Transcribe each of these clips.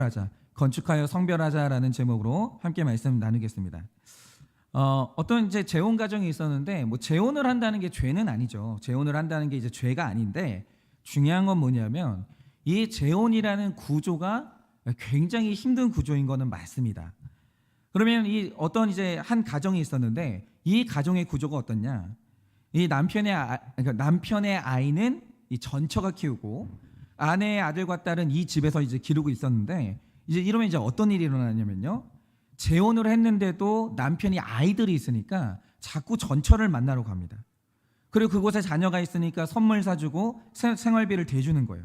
하자, 건축하여 성별하자라는 제목으로 함께 말씀 나누겠습니다. 어떤 이제 재혼 가정이 있었는데, 뭐 재혼을 한다는 게 죄는 아니죠. 재혼을 한다는 게 이제 죄가 아닌데, 중요한 건 뭐냐면 이 재혼이라는 구조가 굉장히 힘든 구조인 거는 맞습니다. 그러면 이 어떤 이제 한 가정이 있었는데, 이 가정의 구조가 어떻냐? 이 그러니까 남편의 아이는 이 전처가 키우고 아내의 아들과 딸은 이 집에서 이제 기르고 있었는데, 이제 이러면 이제 어떤 일이 일어나냐면요, 재혼을 했는데도 남편이 아이들이 있으니까 자꾸 전처를 만나러 갑니다. 그리고 그곳에 자녀가 있으니까 선물 사주고 생활비를 대주는 거예요.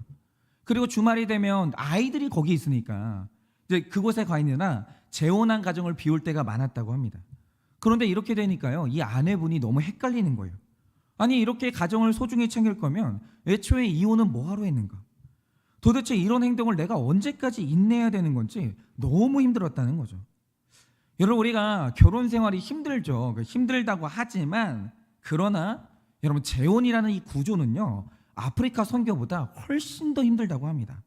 그리고 주말이 되면 아이들이 거기 있으니까 이제 그곳에 가 있느라 재혼한 가정을 비울 때가 많았다고 합니다. 그런데 이렇게 되니까요, 이 아내분이 너무 헷갈리는 거예요. 아니, 이렇게 가정을 소중히 챙길 거면 애초에 이혼은 뭐하러 했는가? 도대체 이런 행동을 내가 언제까지 인내해야 되는 건지 너무 힘들었다는 거죠. 여러분, 우리가 결혼 생활이 힘들죠. 힘들다고 하지만, 그러나 여러분, 재혼이라는 이 구조는요, 아프리카 선교보다 훨씬 더 힘들다고 합니다.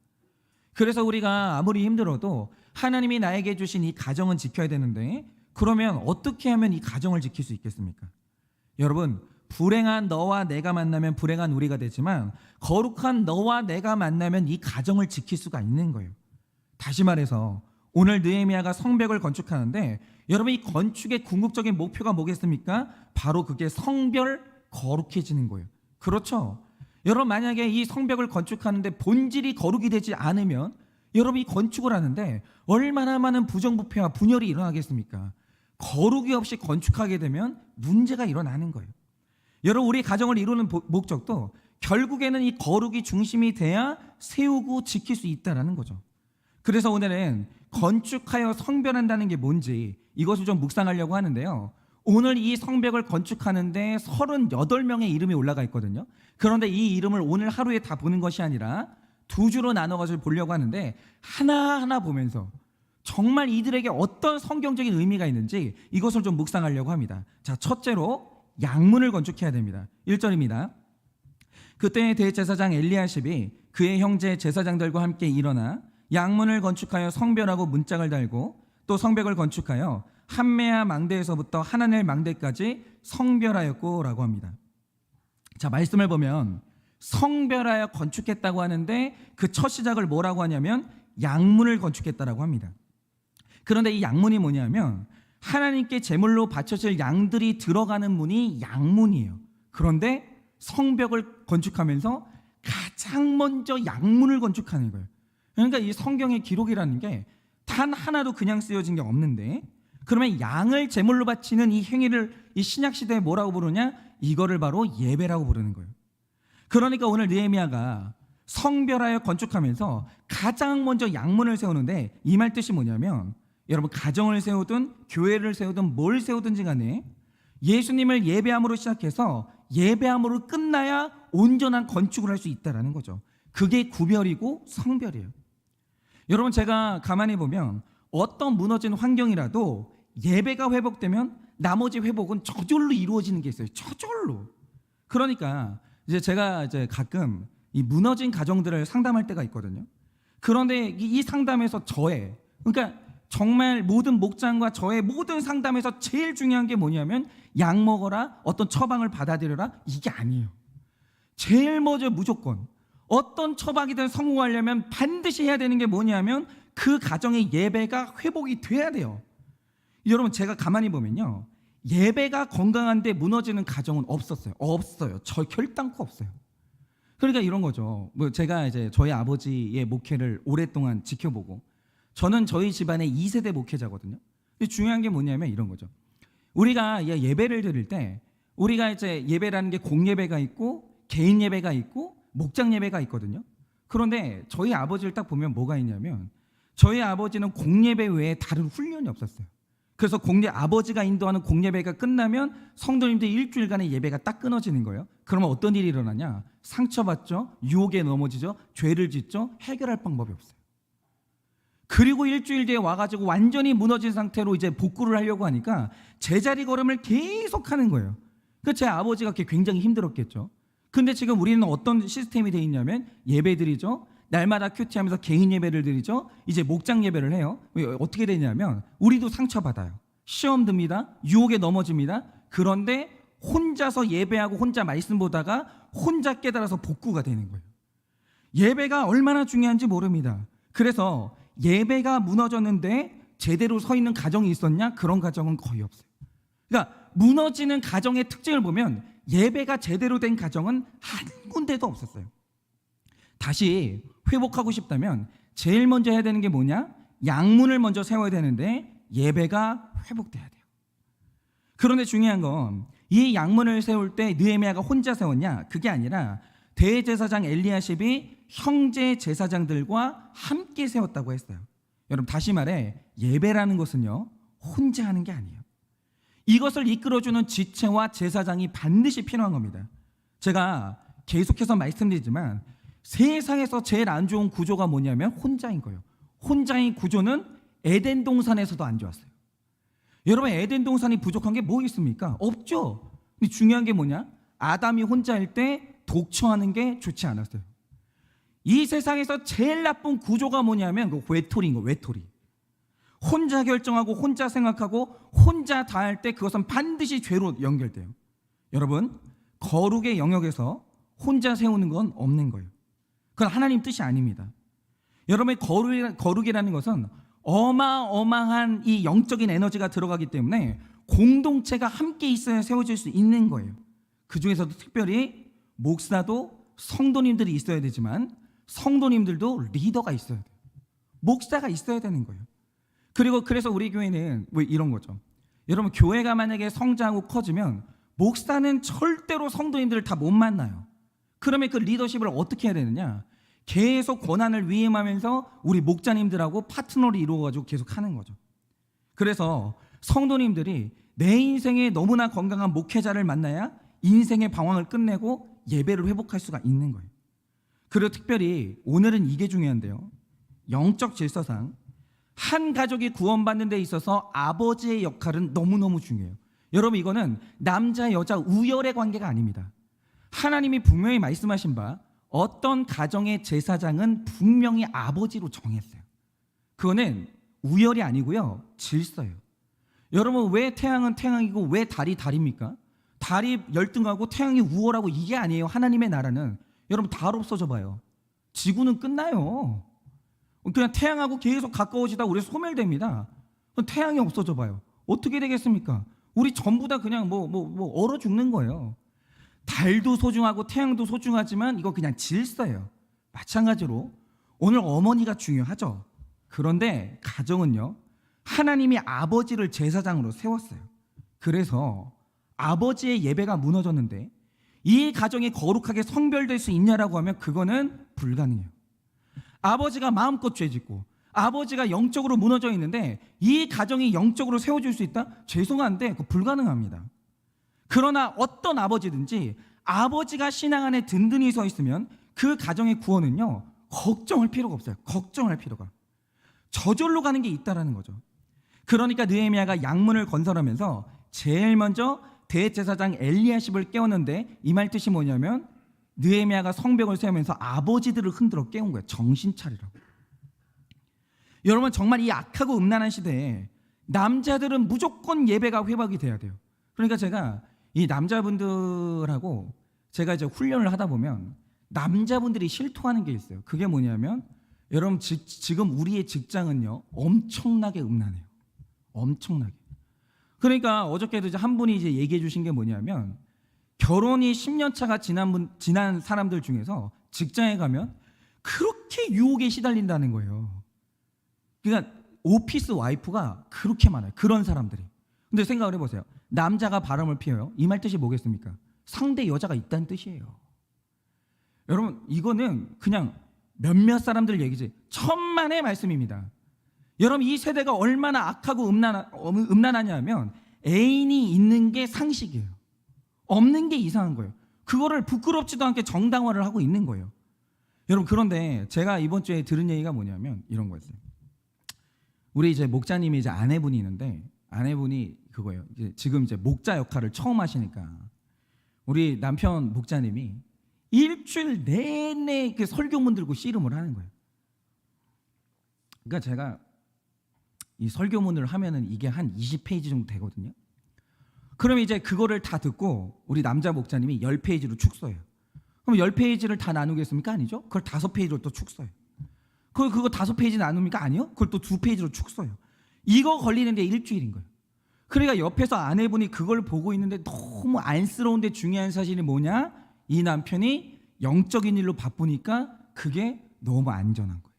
그래서 우리가 아무리 힘들어도 하나님이 나에게 주신 이 가정은 지켜야 되는데, 그러면 어떻게 하면 이 가정을 지킬 수 있겠습니까? 여러분, 불행한 너와 내가 만나면 불행한 우리가 되지만, 거룩한 너와 내가 만나면 이 가정을 지킬 수가 있는 거예요. 다시 말해서 오늘 느헤미야가 성벽을 건축하는데, 여러분, 이 건축의 궁극적인 목표가 뭐겠습니까? 바로 그게 성별 거룩해지는 거예요. 그렇죠? 여러분, 만약에 이 성벽을 건축하는데 본질이 거룩이 되지 않으면, 여러분, 이 건축을 하는데 얼마나 많은 부정부패와 분열이 일어나겠습니까? 거룩이 없이 건축하게 되면 문제가 일어나는 거예요. 여러분, 우리 가정을 이루는 목적도 결국에는 이 거룩이 중심이 돼야 세우고 지킬 수 있다는 거죠. 그래서 오늘은 건축하여 성별한다는 게 뭔지 이것을 좀 묵상하려고 하는데요, 오늘 이 성벽을 건축하는데 38명의 이름이 올라가 있거든요. 그런데 이 이름을 오늘 하루에 다 보는 것이 아니라 두 주로 나눠가지고 보려고 하는데, 하나하나 보면서 정말 이들에게 어떤 성경적인 의미가 있는지 이것을 좀 묵상하려고 합니다. 자, 첫째로 양문을 건축해야 됩니다. 1절입니다. 그때 대제사장 엘리야십이 그의 형제 제사장들과 함께 일어나 양문을 건축하여 성별하고 문짝을 달고, 또 성벽을 건축하여 한메아 망대에서부터 하나넬 망대까지 성별하였고 라고 합니다. 자, 말씀을 보면 성별하여 건축했다고 하는데, 그 첫 시작을 뭐라고 하냐면 양문을 건축했다라고 합니다. 그런데 이 양문이 뭐냐면 하나님께 제물로 바쳐질 양들이 들어가는 문이 양문이에요. 그런데 성벽을 건축하면서 가장 먼저 양문을 건축하는 거예요. 그러니까 이 성경의 기록이라는 게 단 하나도 그냥 쓰여진 게 없는데, 그러면 양을 제물로 바치는 이 행위를 이 신약 시대에 뭐라고 부르냐? 이거를 바로 예배라고 부르는 거예요. 그러니까 오늘 느헤미야가 성별하여 건축하면서 가장 먼저 양문을 세우는데, 이 말 뜻이 뭐냐면, 여러분, 가정을 세우든 교회를 세우든 뭘 세우든지 간에 예수님을 예배함으로 시작해서 예배함으로 끝나야 온전한 건축을 할 수 있다는 거죠. 그게 구별이고 성별이에요. 여러분, 제가 가만히 보면 어떤 무너진 환경이라도 예배가 회복되면 나머지 회복은 저절로 이루어지는 게 있어요. 저절로. 그러니까 이제 제가 이제 가끔 이 무너진 가정들을 상담할 때가 있거든요. 그런데 이 상담에서 그러니까 정말 모든 목장과 저의 모든 상담에서 제일 중요한 게 뭐냐면, 약 먹어라, 어떤 처방을 받아들여라, 이게 아니에요. 제일 먼저 무조건 어떤 처방이든 성공하려면 반드시 해야 되는 게 뭐냐면, 그 가정의 예배가 회복이 돼야 돼요. 여러분, 제가 가만히 보면요, 예배가 건강한데 무너지는 가정은 없어요. 저 결단코 없어요. 그러니까 이런 거죠. 뭐 제가 이제 저희 아버지의 목회를 오랫동안 지켜보고, 저는 저희 집안의 2세대 목회자거든요. 중요한 게 뭐냐면 이런 거죠. 우리가 예배를 드릴 때, 우리가 이제 예배라는 게 공예배가 있고 개인 예배가 있고 목장 예배가 있거든요. 그런데 저희 아버지를 딱 보면 뭐가 있냐면, 저희 아버지는 공예배 외에 다른 훈련이 없었어요. 그래서 아버지가 인도하는 공예배가 끝나면 성도님들 일주일간의 예배가 딱 끊어지는 거예요. 그러면 어떤 일이 일어나냐? 상처받죠, 유혹에 넘어지죠, 죄를 짓죠, 해결할 방법이 없어요. 그리고 일주일 뒤에 와가지고 완전히 무너진 상태로 이제 복구를 하려고 하니까 제자리 걸음을 계속 하는 거예요. 그 제 아버지가 굉장히 힘들었겠죠. 근데 지금 우리는 어떤 시스템이 돼 있냐면, 예배 드리죠, 날마다 큐티하면서 개인 예배를 드리죠. 이제 목장 예배를 해요. 어떻게 되냐면 우리도 상처받아요. 시험 듭니다. 유혹에 넘어집니다. 그런데 혼자서 예배하고 혼자 말씀 보다가 혼자 깨달아서 복구가 되는 거예요. 예배가 얼마나 중요한지 모릅니다. 그래서 예배가 무너졌는데 제대로 서 있는 가정이 있었냐? 그런 가정은 거의 없어요. 그러니까 무너지는 가정의 특징을 보면 예배가 제대로 된 가정은 한 군데도 없었어요. 다시 회복하고 싶다면 제일 먼저 해야 되는 게 뭐냐? 양문을 먼저 세워야 되는데 예배가 회복돼야 돼요. 그런데 중요한 건 이 양문을 세울 때 느헤미야가 혼자 세웠냐? 그게 아니라 대제사장 엘리야십이 형제 제사장들과 함께 세웠다고 했어요. 여러분 다시 말해 예배라는 것은요 혼자 하는 게 아니에요. 이것을 이끌어주는 지체와 제사장이 반드시 필요한 겁니다. 제가 계속해서 말씀드리지만 세상에서 제일 안 좋은 구조가 뭐냐면 혼자인 거예요. 혼자인 구조는 에덴 동산에서도 안 좋았어요. 여러분 에덴 동산이 부족한 게 뭐 있습니까? 없죠. 근데 중요한 게 뭐냐? 아담이 혼자일 때 독처하는 게 좋지 않았어요. 이 세상에서 제일 나쁜 구조가 뭐냐면 그 외톨이인 거, 외톨이. 혼자 결정하고 혼자 생각하고 혼자 다 할 때 그것은 반드시 죄로 연결돼요. 여러분 거룩의 영역에서 혼자 세우는 건 없는 거예요. 그건 하나님 뜻이 아닙니다. 여러분의 거룩이라는 것은 어마어마한 이 영적인 에너지가 들어가기 때문에 공동체가 함께 있어야 세워질 수 있는 거예요. 그 중에서도 특별히 목사도 성도님들이 있어야 되지만 성도님들도 리더가 있어야 돼요. 목사가 있어야 되는 거예요. 그리고 그래서 우리 교회는 뭐 이런 거죠. 여러분 교회가 만약에 성장하고 커지면 목사는 절대로 성도님들을 다 못 만나요. 그러면 그 리더십을 어떻게 해야 되느냐? 계속 권한을 위임하면서 우리 목자님들하고 파트너를 이루어가지고 계속 하는 거죠. 그래서 성도님들이 내 인생에 너무나 건강한 목회자를 만나야 인생의 방황을 끝내고 예배를 회복할 수가 있는 거예요. 그리고 특별히 오늘은 이게 중요한데요. 영적 질서상 한 가족이 구원받는 데 있어서 아버지의 역할은 너무너무 중요해요. 여러분 이거는 남자 여자 우열의 관계가 아닙니다. 하나님이 분명히 말씀하신 바 어떤 가정의 제사장은 분명히 아버지로 정했어요. 그거는 우열이 아니고요 질서예요. 여러분 왜 태양은 태양이고 왜 달이 달입니까? 달이 열등하고 태양이 우월하고 이게 아니에요. 하나님의 나라는 여러분 달 없어져 봐요. 지구는 끝나요. 그냥 태양하고 계속 가까워지다 우리 소멸됩니다. 태양이 없어져 봐요. 어떻게 되겠습니까? 우리 전부 다 그냥 얼어 죽는 거예요. 달도 소중하고 태양도 소중하지만 이거 그냥 질서예요. 마찬가지로 오늘 어머니가 중요하죠. 그런데 가정은요 하나님이 아버지를 제사장으로 세웠어요. 그래서 아버지의 예배가 무너졌는데 이 가정이 거룩하게 성별될 수 있냐라고 하면 그거는 불가능해요. 아버지가 마음껏 죄짓고 아버지가 영적으로 무너져 있는데 이 가정이 영적으로 세워질 수 있다? 죄송한데 그거 불가능합니다. 그러나 어떤 아버지든지 아버지가 신앙 안에 든든히 서 있으면 그 가정의 구원은요 걱정할 필요가 없어요. 걱정할 필요가. 저절로 가는 게 있다라는 거죠. 그러니까 느헤미야가 양문을 건설하면서 제일 먼저 대제사장 엘리야십을 깨웠는데 이 말 뜻이 뭐냐면 느헤미야가 성벽을 세우면서 아버지들을 흔들어 깨운 거예요. 정신 차리라고. 여러분 정말 이 악하고 음란한 시대에 남자들은 무조건 예배가 회복이 돼야 돼요. 그러니까 제가 이 남자분들하고 제가 이제 훈련을 하다 보면 남자분들이 실토하는 게 있어요. 그게 뭐냐면 여러분 지금 우리의 직장은요 엄청나게 음란해요. 엄청나게. 그러니까 어저께도 이제 한 분이 이제 얘기해 주신 게 뭐냐면 결혼이 10년 차가 지난 사람들 중에서 직장에 가면 그렇게 유혹에 시달린다는 거예요. 그러니까 오피스 와이프가 그렇게 많아요. 그런 사람들이. 근데 생각을 해보세요. 남자가 바람을 피워요. 이 말 뜻이 뭐겠습니까? 상대 여자가 있다는 뜻이에요. 여러분 이거는 그냥 몇몇 사람들 얘기지 천만의 말씀입니다. 여러분 이 세대가 얼마나 악하고 음란하냐면 애인이 있는 게 상식이에요. 없는 게 이상한 거예요. 그거를 부끄럽지도 않게 정당화를 하고 있는 거예요. 여러분 그런데 제가 이번 주에 들은 얘기가 뭐냐면 이런 거였어요. 우리 이제 목자님이 이제 아내분이 있는데 아내분이 그거예요. 지금 이제 목자 역할을 처음 하시니까 우리 남편 목자님이 일주일 내내 그 설교문 들고 씨름을 하는 거예요. 그러니까 제가 이 설교문을 하면은 이게 한 20페이지 정도 되거든요. 그럼 이제 그거를 다 듣고 우리 남자 목사님이 10페이지로 축소해요. 그럼 10페이지를 다 나누겠습니까? 아니죠. 그걸 5페이지로 또 축소해요. 그거 5페이지 나눕니까? 아니요. 그걸 또 2페이지로 축소해요. 이거 걸리는데 일주일인 거예요. 그러니까 옆에서 아내분이 그걸 보고 있는데 너무 안쓰러운데 중요한 사실이 뭐냐? 이 남편이 영적인 일로 바쁘니까 그게 너무 안전한 거예요.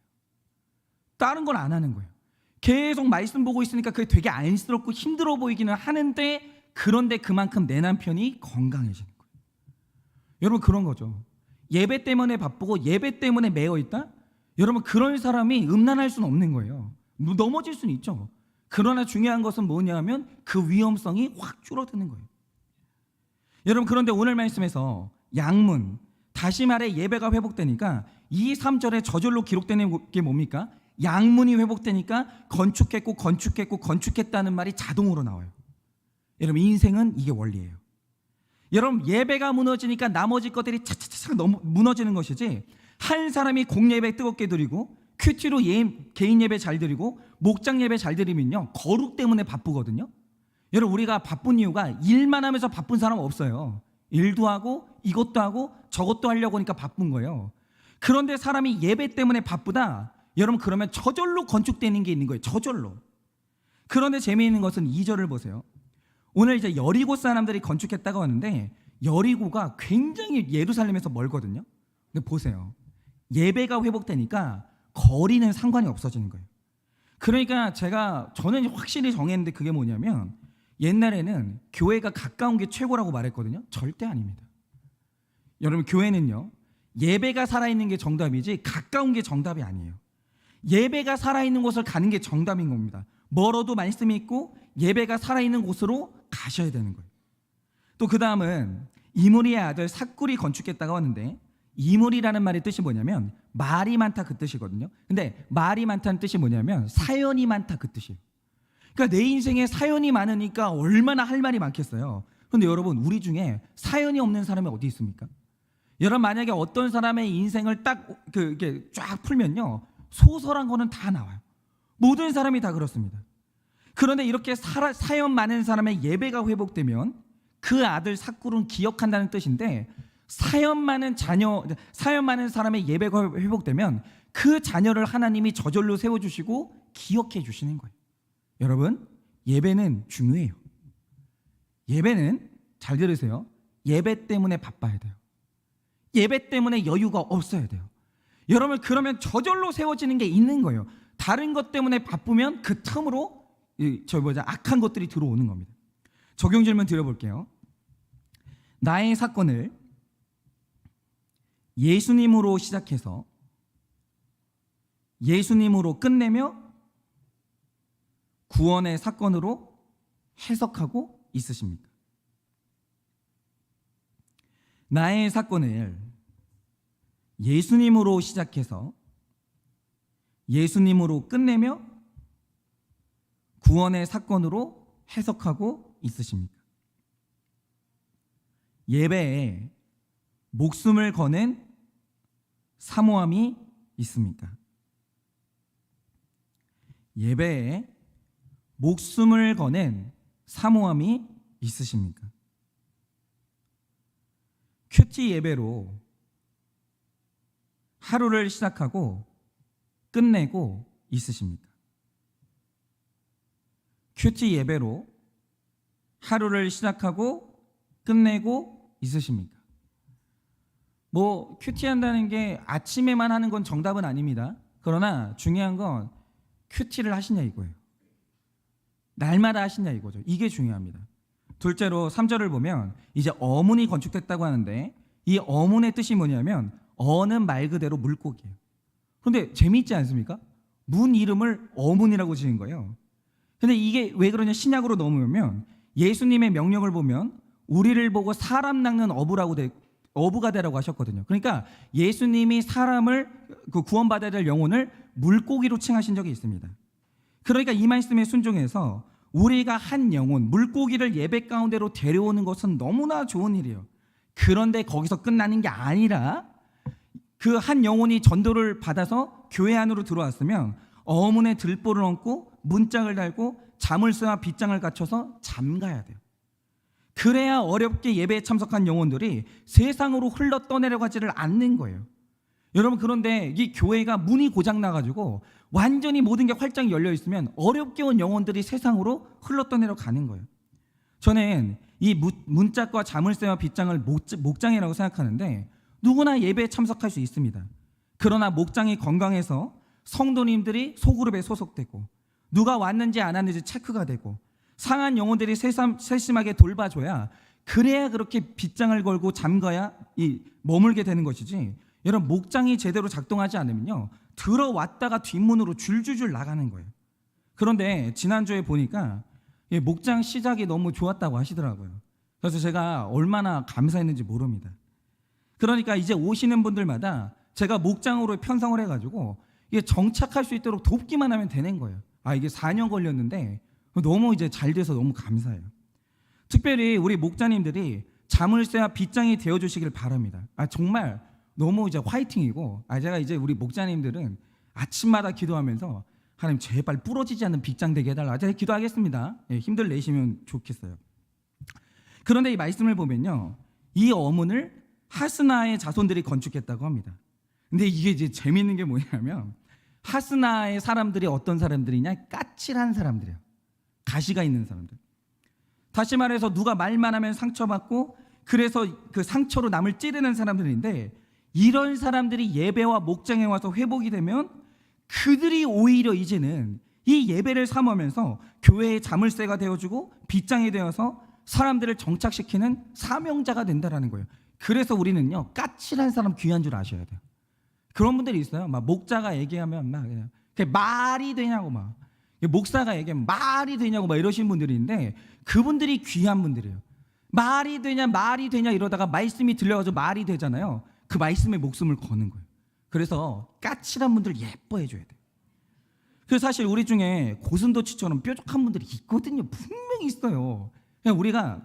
다른 건 안 하는 거예요. 계속 말씀 보고 있으니까 그게 되게 안쓰럽고 힘들어 보이기는 하는데, 그런데 그만큼 내 남편이 건강해지는 거예요. 여러분, 그런 거죠. 예배 때문에 바쁘고 예배 때문에 매여 있다? 여러분, 그런 사람이 음란할 수는 없는 거예요. 넘어질 수는 있죠. 그러나 중요한 것은 뭐냐면 그 위험성이 확 줄어드는 거예요. 여러분, 그런데 오늘 말씀에서 양문, 다시 말해 예배가 회복되니까 2, 3절에 저절로 기록되는 게 뭡니까? 양문이 회복되니까 건축했다는 말이 자동으로 나와요. 여러분, 인생은 이게 원리예요. 여러분, 예배가 무너지니까 나머지 것들이 차차차차 무너지는 것이지, 한 사람이 공예배 뜨겁게 드리고 큐티로 개인 예배 잘 드리고 목장 예배 잘 드리면요, 거룩 때문에 바쁘거든요. 여러분, 우리가 바쁜 이유가 일만 하면서 바쁜 사람 없어요. 일도 하고 이것도 하고 저것도 하려고 하니까 바쁜 거예요. 그런데 사람이 예배 때문에 바쁘다, 여러분, 그러면 저절로 건축되는 게 있는 거예요. 저절로. 그런데 재미있는 것은 2절을 보세요. 오늘 이제 여리고 사람들이 건축했다고 하는데 여리고가 굉장히 예루살렘에서 멀거든요. 근데 보세요. 예배가 회복되니까 거리는 상관이 없어지는 거예요. 그러니까 저는 확실히 정했는데, 그게 뭐냐면 옛날에는 교회가 가까운 게 최고라고 말했거든요. 절대 아닙니다. 여러분, 교회는요, 예배가 살아있는 게 정답이지 가까운 게 정답이 아니에요. 예배가 살아있는 곳을 가는 게 정답인 겁니다. 멀어도 말씀이 있고 예배가 살아있는 곳으로 가셔야 되는 거예요. 또 그 다음은 이므리의 아들 삭굴이 건축했다고 하는데, 이므리라는 말의 뜻이 뭐냐면 말이 많다, 그 뜻이거든요. 근데 말이 많다는 뜻이 뭐냐면 사연이 많다, 그 뜻이에요. 그러니까 내 인생에 사연이 많으니까 얼마나 할 말이 많겠어요. 그런데 여러분, 우리 중에 사연이 없는 사람이 어디 있습니까? 여러분, 만약에 어떤 사람의 인생을 딱 이렇게 쫙 풀면요, 소설한 거는 다 나와요. 모든 사람이 다 그렇습니다. 그런데 이렇게 사연 많은 사람의 예배가 회복되면 그 아들 삭굴은 기억한다는 뜻인데, 사연 많은 사람의 예배가 회복되면 그 자녀를 하나님이 저절로 세워주시고 기억해 주시는 거예요. 여러분, 예배는 중요해요. 예배는, 잘 들으세요, 예배 때문에 바빠야 돼요. 예배 때문에 여유가 없어야 돼요. 여러분, 그러면 저절로 세워지는 게 있는 거예요. 다른 것 때문에 바쁘면 그 틈으로 악한 것들이 들어오는 겁니다. 적용 질문 드려볼게요. 나의 사건을 예수님으로 시작해서 예수님으로 끝내며 구원의 사건으로 해석하고 있으십니까? 나의 사건을 예수님으로 시작해서 예수님으로 끝내며 구원의 사건으로 해석하고 있으십니까? 예배에 목숨을 거는 사모함이 있습니까? 예배에 목숨을 거는 사모함이 있으십니까? 큐티 예배로 하루를 시작하고 끝내고 있으십니까? 큐티 예배로 하루를 시작하고 끝내고 있으십니까? 큐티 한다는 게 아침에만 하는 건 정답은 아닙니다. 그러나 중요한 건 큐티를 하시냐 이거예요. 날마다 하시냐 이거죠. 이게 중요합니다. 둘째로 3절을 보면 이제 어문이 건축됐다고 하는데, 이 어문의 뜻이 뭐냐면 어는 말 그대로 물고기예요. 그런데 재미있지 않습니까? 문 이름을 어문이라고 지은 거예요. 근데 이게 왜 그러냐, 신약으로 넘으면 예수님의 명령을 보면 우리를 보고 사람 낚는 어부가 되라고 하셨거든요. 그러니까 예수님이 사람을, 구원받아야 될 영혼을 물고기로 칭하신 적이 있습니다. 그러니까 이 말씀에 순종해서 우리가 한 영혼, 물고기를 예배 가운데로 데려오는 것은 너무나 좋은 일이에요. 그런데 거기서 끝나는 게 아니라 그 한 영혼이 전도를 받아서 교회 안으로 들어왔으면 어문에 들보를 얹고 문짝을 달고 자물쇠와 빗장을 갖춰서 잠가야 돼요. 그래야 어렵게 예배에 참석한 영혼들이 세상으로 흘러 떠내려가지를 않는 거예요. 여러분, 그런데 이 교회가 문이 고장 나가지고 완전히 모든 게 활짝 열려 있으면 어렵게 온 영혼들이 세상으로 흘러 떠내려가는 거예요. 저는 이 문짝과 자물쇠와 빗장을 목장이라고 생각하는데 누구나 예배에 참석할 수 있습니다. 그러나 목장이 건강해서 성도님들이 소그룹에 소속되고 누가 왔는지 안 왔는지 체크가 되고 상한 영혼들이 세심하게 돌봐줘야, 그래야 그렇게 빗장을 걸고 잠가야 머물게 되는 것이지, 여러분, 목장이 제대로 작동하지 않으면요 들어왔다가 뒷문으로 줄줄줄 나가는 거예요. 그런데 지난주에 보니까 목장 시작이 너무 좋았다고 하시더라고요. 그래서 제가 얼마나 감사했는지 모릅니다. 그러니까 이제 오시는 분들마다 제가 목장으로 편성을 해가지고 이게 정착할 수 있도록 돕기만 하면 되는 거예요. 이게 4년 걸렸는데 너무 이제 잘 돼서 너무 감사해요. 특별히 우리 목자님들이 자물쇠와 빗장이 되어주시길 바랍니다. 정말 너무 이제 화이팅이고, 제가 이제 우리 목자님들은 아침마다 기도하면서 하나님 제발 부러지지 않는 빗장 되게 해달라, 제가 기도하겠습니다. 힘들 내시면 좋겠어요. 그런데 이 말씀을 보면요, 이 어문을 하스나의 자손들이 건축했다고 합니다. 근데 이게 이제 재밌는 게 뭐냐면, 하스나의 사람들이 어떤 사람들이냐? 까칠한 사람들이에요. 가시가 있는 사람들. 다시 말해서 누가 말만 하면 상처받고 그래서 그 상처로 남을 찌르는 사람들인데, 이런 사람들이 예배와 목장에 와서 회복이 되면 그들이 오히려 이제는 이 예배를 삼으면서 교회의 자물쇠가 되어주고 빗장이 되어서 사람들을 정착시키는 사명자가 된다라는 거예요. 그래서 우리는요, 까칠한 사람 귀한 줄 아셔야 돼요. 그런 분들이 있어요. 막 목자가 얘기하면 막 그냥 말이 되냐고, 막 목사가 얘기하면 말이 되냐고 막 이러신 분들이 있는데, 그분들이 귀한 분들이에요. 말이 되냐 이러다가 말씀이 들려가지고 말이 되잖아요. 그 말씀에 목숨을 거는 거예요. 그래서 까칠한 분들 예뻐해 줘야 돼요. 그래서 사실 우리 중에 고슴도치처럼 뾰족한 분들이 있거든요. 분명히 있어요. 그냥 우리가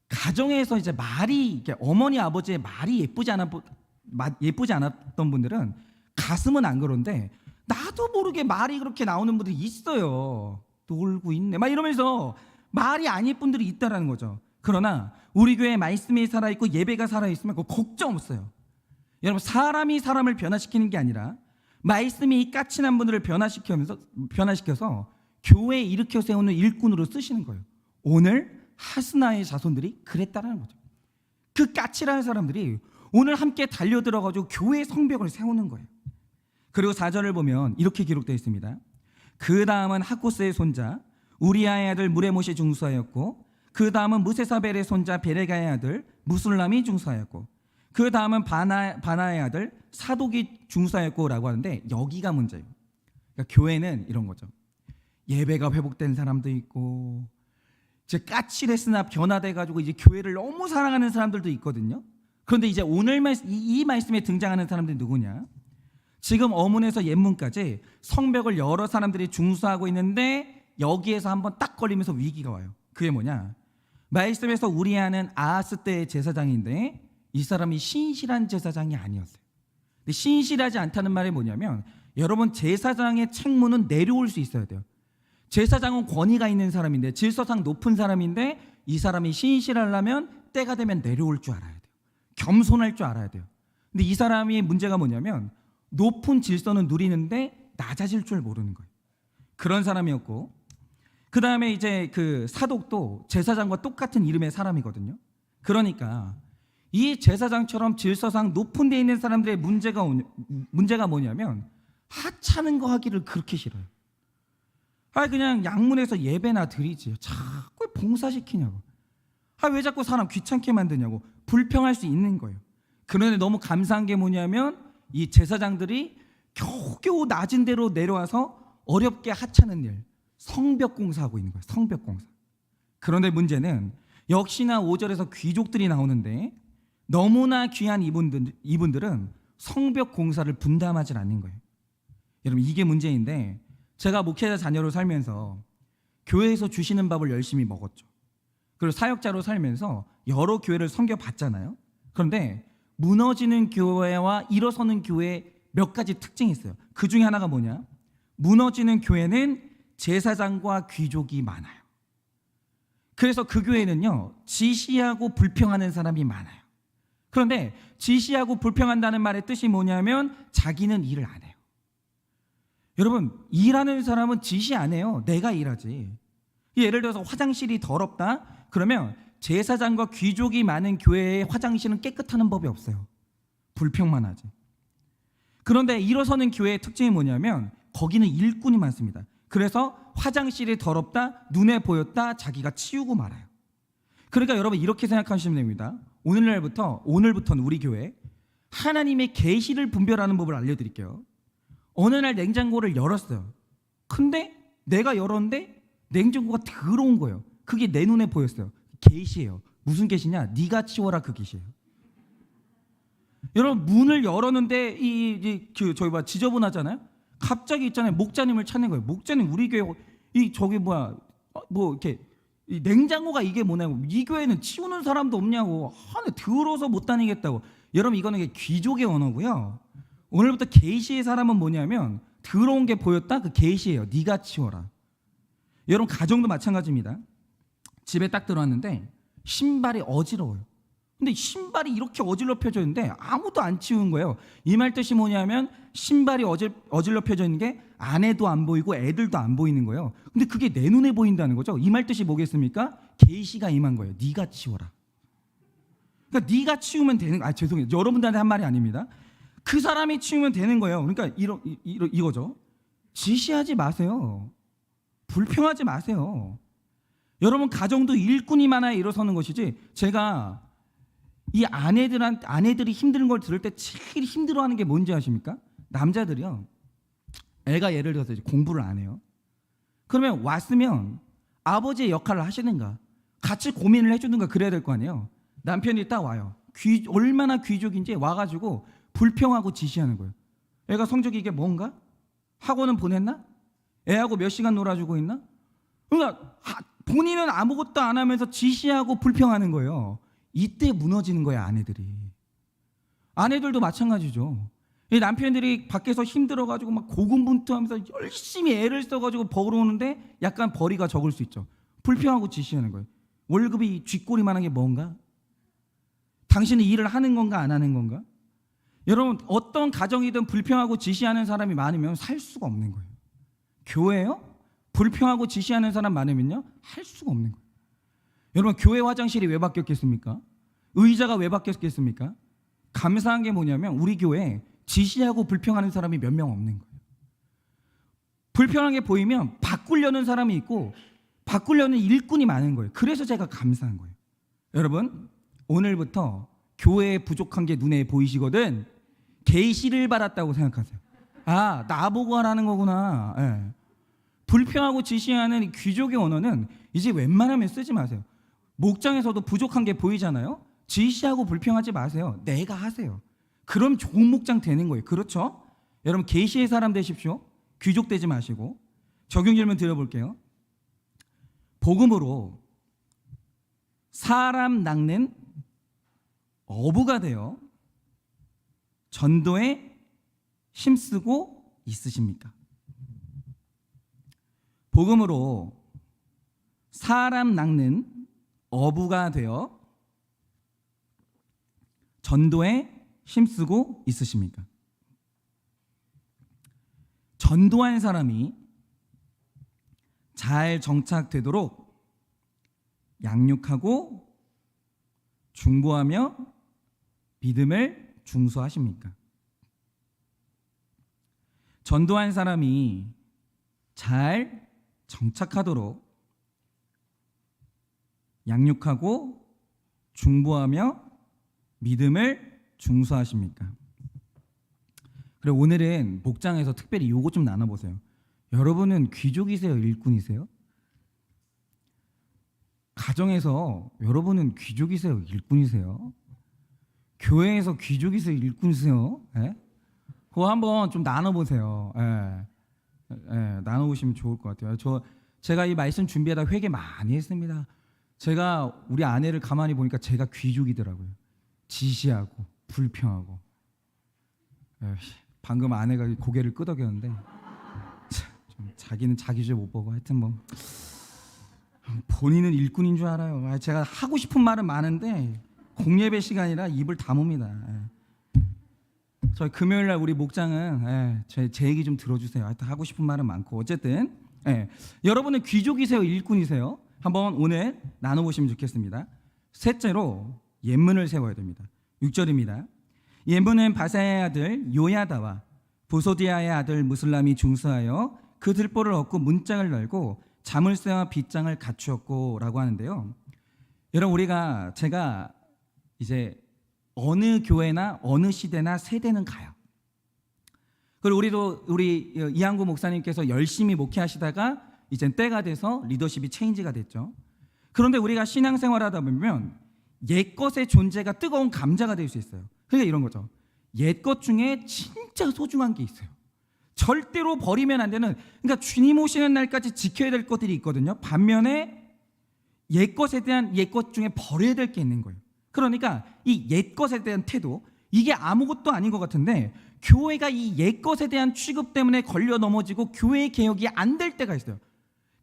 가정에서 이제 말이, 어머니 아버지의 말이 예쁘지 않았던 분들은 가슴은 안 그런데 나도 모르게 말이 그렇게 나오는 분들이 있어요. 놀고 있네 막 이러면서 말이 안 예쁜 분들이 있다라는 거죠. 그러나 우리 교회 말씀이 살아있고 예배가 살아있으면 그거 걱정 없어요. 여러분, 사람이 사람을 변화시키는 게 아니라 말씀이 이 까칠한 분들을 변화시켜서 교회에 일으켜 세우는 일꾼으로 쓰시는 거예요. 오늘 하스나의 자손들이 그랬다라는 거죠. 그 까칠한 사람들이 오늘 함께 달려들어가지고 교회의 성벽을 세우는 거예요. 그리고 4절을 보면 이렇게 기록되어 있습니다. 그 다음은 하코스의 손자 우리아의 아들 무레못이 중수하였고, 그 다음은 무세사벨의 손자 베레가의 아들 무술람이 중수하였고, 그 다음은 바나의 아들 사독이 중수하였고 라고 하는데, 여기가 문제예요. 그러니까 교회는 이런 거죠. 예배가 회복된 사람도 있고, 이제 까칠했으나 변화돼가지고 이제 교회를 너무 사랑하는 사람들도 있거든요. 그런데 이제 오늘 이 말씀에 등장하는 사람들이 누구냐? 지금 어문에서 옛문까지 성벽을 여러 사람들이 중수하고 있는데, 여기에서 한번 딱 걸리면서 위기가 와요. 그게 뭐냐? 말씀에서 우리아는 아하스 때의 제사장인데 이 사람이 신실한 제사장이 아니었어요. 근데 신실하지 않다는 말이 뭐냐면, 여러분, 제사장의 책무는 내려올 수 있어야 돼요. 제사장은 권위가 있는 사람인데, 질서상 높은 사람인데, 이 사람이 신실하려면 때가 되면 내려올 줄 알아야 돼요. 겸손할 줄 알아야 돼요. 근데 이 사람의 문제가 뭐냐면, 높은 질서는 누리는데 낮아질 줄 모르는 거예요. 그런 사람이었고, 그 다음에 이제 그 사독도 제사장과 똑같은 이름의 사람이거든요. 그러니까 이 제사장처럼 질서상 높은 데 있는 사람들의 문제가 뭐냐면, 하찮은 거 하기를 그렇게 싫어요. 그냥 양문에서 예배나 드리지, 자꾸 봉사시키냐고, 왜 자꾸 사람 귀찮게 만드냐고 불평할 수 있는 거예요. 그런데 너무 감사한 게 뭐냐면, 이 제사장들이 겨우겨우 낮은 데로 내려와서 어렵게 하찮은 일, 성벽 공사하고 있는 거예요. 성벽 공사. 그런데 문제는 역시나 5절에서 귀족들이 나오는데, 너무나 귀한 이분들은 성벽 공사를 분담하지 않는 거예요. 여러분, 이게 문제인데, 제가 목회자 자녀로 살면서 교회에서 주시는 밥을 열심히 먹었죠. 그리고 사역자로 살면서 여러 교회를 섬겨봤잖아요. 그런데 무너지는 교회와 일어서는 교회의 몇 가지 특징이 있어요. 그 중에 하나가 뭐냐? 무너지는 교회는 제사장과 귀족이 많아요. 그래서 그 교회는요, 지시하고 불평하는 사람이 많아요. 그런데 지시하고 불평한다는 말의 뜻이 뭐냐면 자기는 일을 안 해요. 여러분, 일하는 사람은 지시 안 해요. 내가 일하지. 예를 들어서 화장실이 더럽다? 그러면 제사장과 귀족이 많은 교회의 화장실은 깨끗하는 법이 없어요. 불평만 하지. 그런데 일어서는 교회의 특징이 뭐냐면 거기는 일꾼이 많습니다. 그래서 화장실이 더럽다, 눈에 보였다, 자기가 치우고 말아요. 그러니까 여러분 이렇게 생각하시면 됩니다. 오늘부터는 우리 교회 하나님의 계시를 분별하는 법을 알려드릴게요. 어느 날 냉장고를 열었어요. 근데 내가 열었는데 냉장고가 더러운 거예요. 그게 내 눈에 보였어요. 계시예요. 무슨 계시냐? 네가 치워라, 그 계시예요. 여러분, 문을 열었는데 저기 지저분하잖아요. 갑자기 있잖아요, 목자님을 찾는 거예요. 목자님, 우리 교회 이렇게 이 냉장고가 이게 뭐냐고, 이 교회는 치우는 사람도 없냐고, 더러워서 못 다니겠다고. 여러분, 이거는 귀족의 언어고요. 오늘부터 계시의 사람은 뭐냐면 더러운 게 보였다, 그 계시예요. 네가 치워라. 여러분, 가정도 마찬가지입니다. 집에 딱 들어왔는데 신발이 어지러워요. 근데 신발이 이렇게 어질러펴져 있는데 아무도 안 치우는 거예요. 이 말 뜻이 뭐냐면 신발이 어질러펴져 있는 게 아내도 안 보이고 애들도 안 보이는 거예요. 근데 그게 내 눈에 보인다는 거죠. 이 말 뜻이 뭐겠습니까? 계시가 임한 거예요. 네가 치워라. 그러니까 네가 치우면 되는, 죄송해요, 여러분들한테 한 말이 아닙니다. 그 사람이 치우면 되는 거예요. 그러니까 이거죠. 지시하지 마세요. 불평하지 마세요. 여러분, 가정도 일꾼이 많아야 일어서는 것이지. 제가 이 아내들이 힘든 걸 들을 때 제일 힘들어하는 게 뭔지 아십니까? 남자들이요, 애가 예를 들어서 이제 공부를 안 해요. 그러면 왔으면 아버지의 역할을 하시는가, 같이 고민을 해주는가, 그래야 될 거 아니에요. 남편이 딱 와요. 얼마나 귀족인지 와가지고 불평하고 지시하는 거예요. 애가 성적이 이게 뭔가? 학원은 보냈나? 애하고 몇 시간 놀아주고 있나? 그러니까 본인은 아무것도 안 하면서 지시하고 불평하는 거예요. 이때 무너지는 거야, 아내들이. 아내들도 마찬가지죠. 이 남편들이 밖에서 힘들어가지고 막 고군분투하면서 열심히 애를 써가지고 벌어오는데 약간 벌이가 적을 수 있죠. 불평하고 지시하는 거예요. 월급이 쥐꼬리만한 게 뭔가? 당신은 일을 하는 건가 안 하는 건가? 여러분, 어떤 가정이든 불평하고 지시하는 사람이 많으면 살 수가 없는 거예요. 교회요? 불평하고 지시하는 사람 많으면요, 할 수가 없는 거예요. 여러분, 교회 화장실이 왜 바뀌었겠습니까? 의자가 왜 바뀌었겠습니까? 감사한 게 뭐냐면 우리 교회에 지시하고 불평하는 사람이 몇 명 없는 거예요. 불평한 게 보이면 바꾸려는 사람이 있고 바꾸려는 일꾼이 많은 거예요. 그래서 제가 감사한 거예요. 여러분, 오늘부터 교회에 부족한 게 눈에 보이시거든 계시를 받았다고 생각하세요. 나보고 하라는 거구나. 예. 불평하고 지시하는 귀족의 언어는 이제 웬만하면 쓰지 마세요. 목장에서도 부족한 게 보이잖아요. 지시하고 불평하지 마세요. 내가 하세요. 그럼 좋은 목장 되는 거예요. 그렇죠? 여러분, 계시의 사람 되십시오. 귀족 되지 마시고. 적용 질문 드려볼게요. 복음으로 사람 낚는 어부가 되어 전도에 힘쓰고 있으십니까? 복음으로 사람 낚는 어부가 되어 전도에 힘쓰고 있으십니까? 전도한 사람이 잘 정착되도록 양육하고 중보하며 믿음을 중수하십니까? 전도한 사람이 잘 정착하도록 양육하고 중보하며 믿음을 중수하십니까? 그리고 오늘은 목장에서 특별히 요거 좀 나눠보세요. 여러분은 귀족이세요? 일꾼이세요? 가정에서 여러분은 귀족이세요? 일꾼이세요? 교회에서 귀족이세요? 일꾼이세요? 예? 그거 한번 좀 나눠보세요. 예. 예, 나눠보시면 좋을 것 같아요. 제가 이 말씀 준비하다 회개 많이 했습니다. 제가 우리 아내를 가만히 보니까 제가 귀족이더라고요. 지시하고 불평하고. 방금 아내가 고개를 끄덕였는데 좀 자기는 자기 죄 못 보고 하여튼 뭐 본인은 일꾼인 줄 알아요. 제가 하고 싶은 말은 많은데 공예배 시간이라 입을 다뭅니다. 저희 금요일날 우리 목장은 제 얘기 좀 들어주세요. 하여튼 하고 싶은 말은 많고 어쨌든 여러분은 귀족이세요? 일꾼이세요? 한번 오늘 나눠보시면 좋겠습니다. 셋째로 옌문을 세워야 됩니다. 6절입니다. 옌문은 바사의 아들 요야다와 보소디아의 아들 무슬람이 중수하여 그 들보를 얻고 문장을 열고 자물쇠와 빗장을 갖추었고 라고 하는데요. 여러분 제가 이제 어느 교회나 어느 시대나 세대는 가요. 그리고 우리 이한구 목사님께서 열심히 목회하시다가 이제 때가 돼서 리더십이 체인지가 됐죠. 그런데 우리가 신앙생활하다 보면 옛것의 존재가 뜨거운 감자가 될 수 있어요. 그러니까 이런 거죠. 옛것 중에 진짜 소중한 게 있어요. 절대로 버리면 안 되는, 그러니까 주님 오시는 날까지 지켜야 될 것들이 있거든요. 반면에 옛것에 대한 옛것 중에 버려야 될 게 있는 거예요. 그러니까 이 옛것에 대한 태도, 이게 아무것도 아닌 것 같은데 교회가 이 옛것에 대한 취급 때문에 걸려 넘어지고 교회 개혁이 안 될 때가 있어요.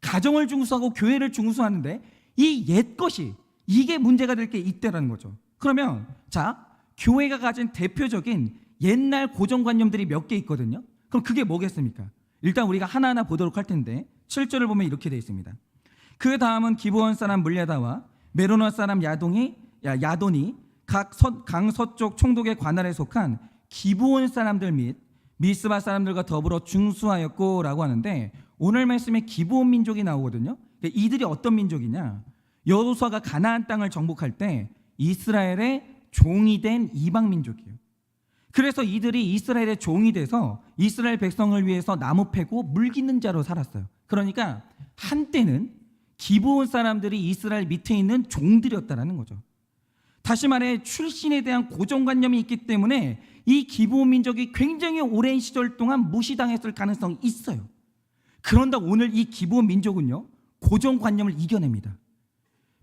가정을 중수하고 교회를 중수하는데 이 옛것이 이게 문제가 될 게 있다라는 거죠. 그러면 자, 교회가 가진 대표적인 옛날 고정관념들이 몇 개 있거든요. 그럼 그게 뭐겠습니까? 일단 우리가 하나하나 보도록 할 텐데 7절을 보면 이렇게 되어 있습니다. 그 다음은 기브온 사람 물레다와 메로노 사람 야돈이 각 강서쪽 총독의 관할에 속한 기브온 사람들 및 미스바 사람들과 더불어 중수하였고 라고 하는데, 오늘 말씀에 기브온 민족이 나오거든요. 이들이 어떤 민족이냐, 여호수아가 가나안 땅을 정복할 때 이스라엘의 종이 된 이방 민족이에요. 그래서 이들이 이스라엘의 종이 돼서 이스라엘 백성을 위해서 나무 패고 물 깃는 자로 살았어요. 그러니까 한때는 기브온 사람들이 이스라엘 밑에 있는 종들이었다는 거죠. 다시 말해 출신에 대한 고정관념이 있기 때문에 이 기브온 민족이 굉장히 오랜 시절 동안 무시당했을 가능성이 있어요. 그런데 오늘 이 기브온 민족은요, 고정관념을 이겨냅니다.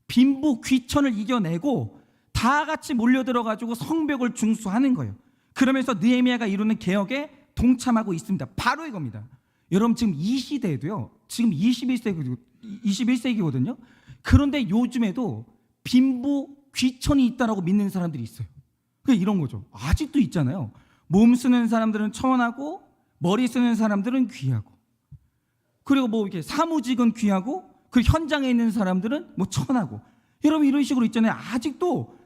빈부 귀천을 이겨내고 다 같이 몰려들어가지고 성벽을 중수하는 거예요. 그러면서 느헤미야가 이루는 개혁에 동참하고 있습니다. 바로 이겁니다. 여러분 지금 이 시대에도요, 지금 21세기거든요. 그런데 요즘에도 빈부 귀천이 있다라고 믿는 사람들이 있어요. 그게 이런 거죠. 아직도 있잖아요. 몸 쓰는 사람들은 천하고 머리 쓰는 사람들은 귀하고, 그리고 뭐 이렇게 사무직은 귀하고 그 현장에 있는 사람들은 뭐 천하고. 여러분 이런 식으로 있잖아요. 아직도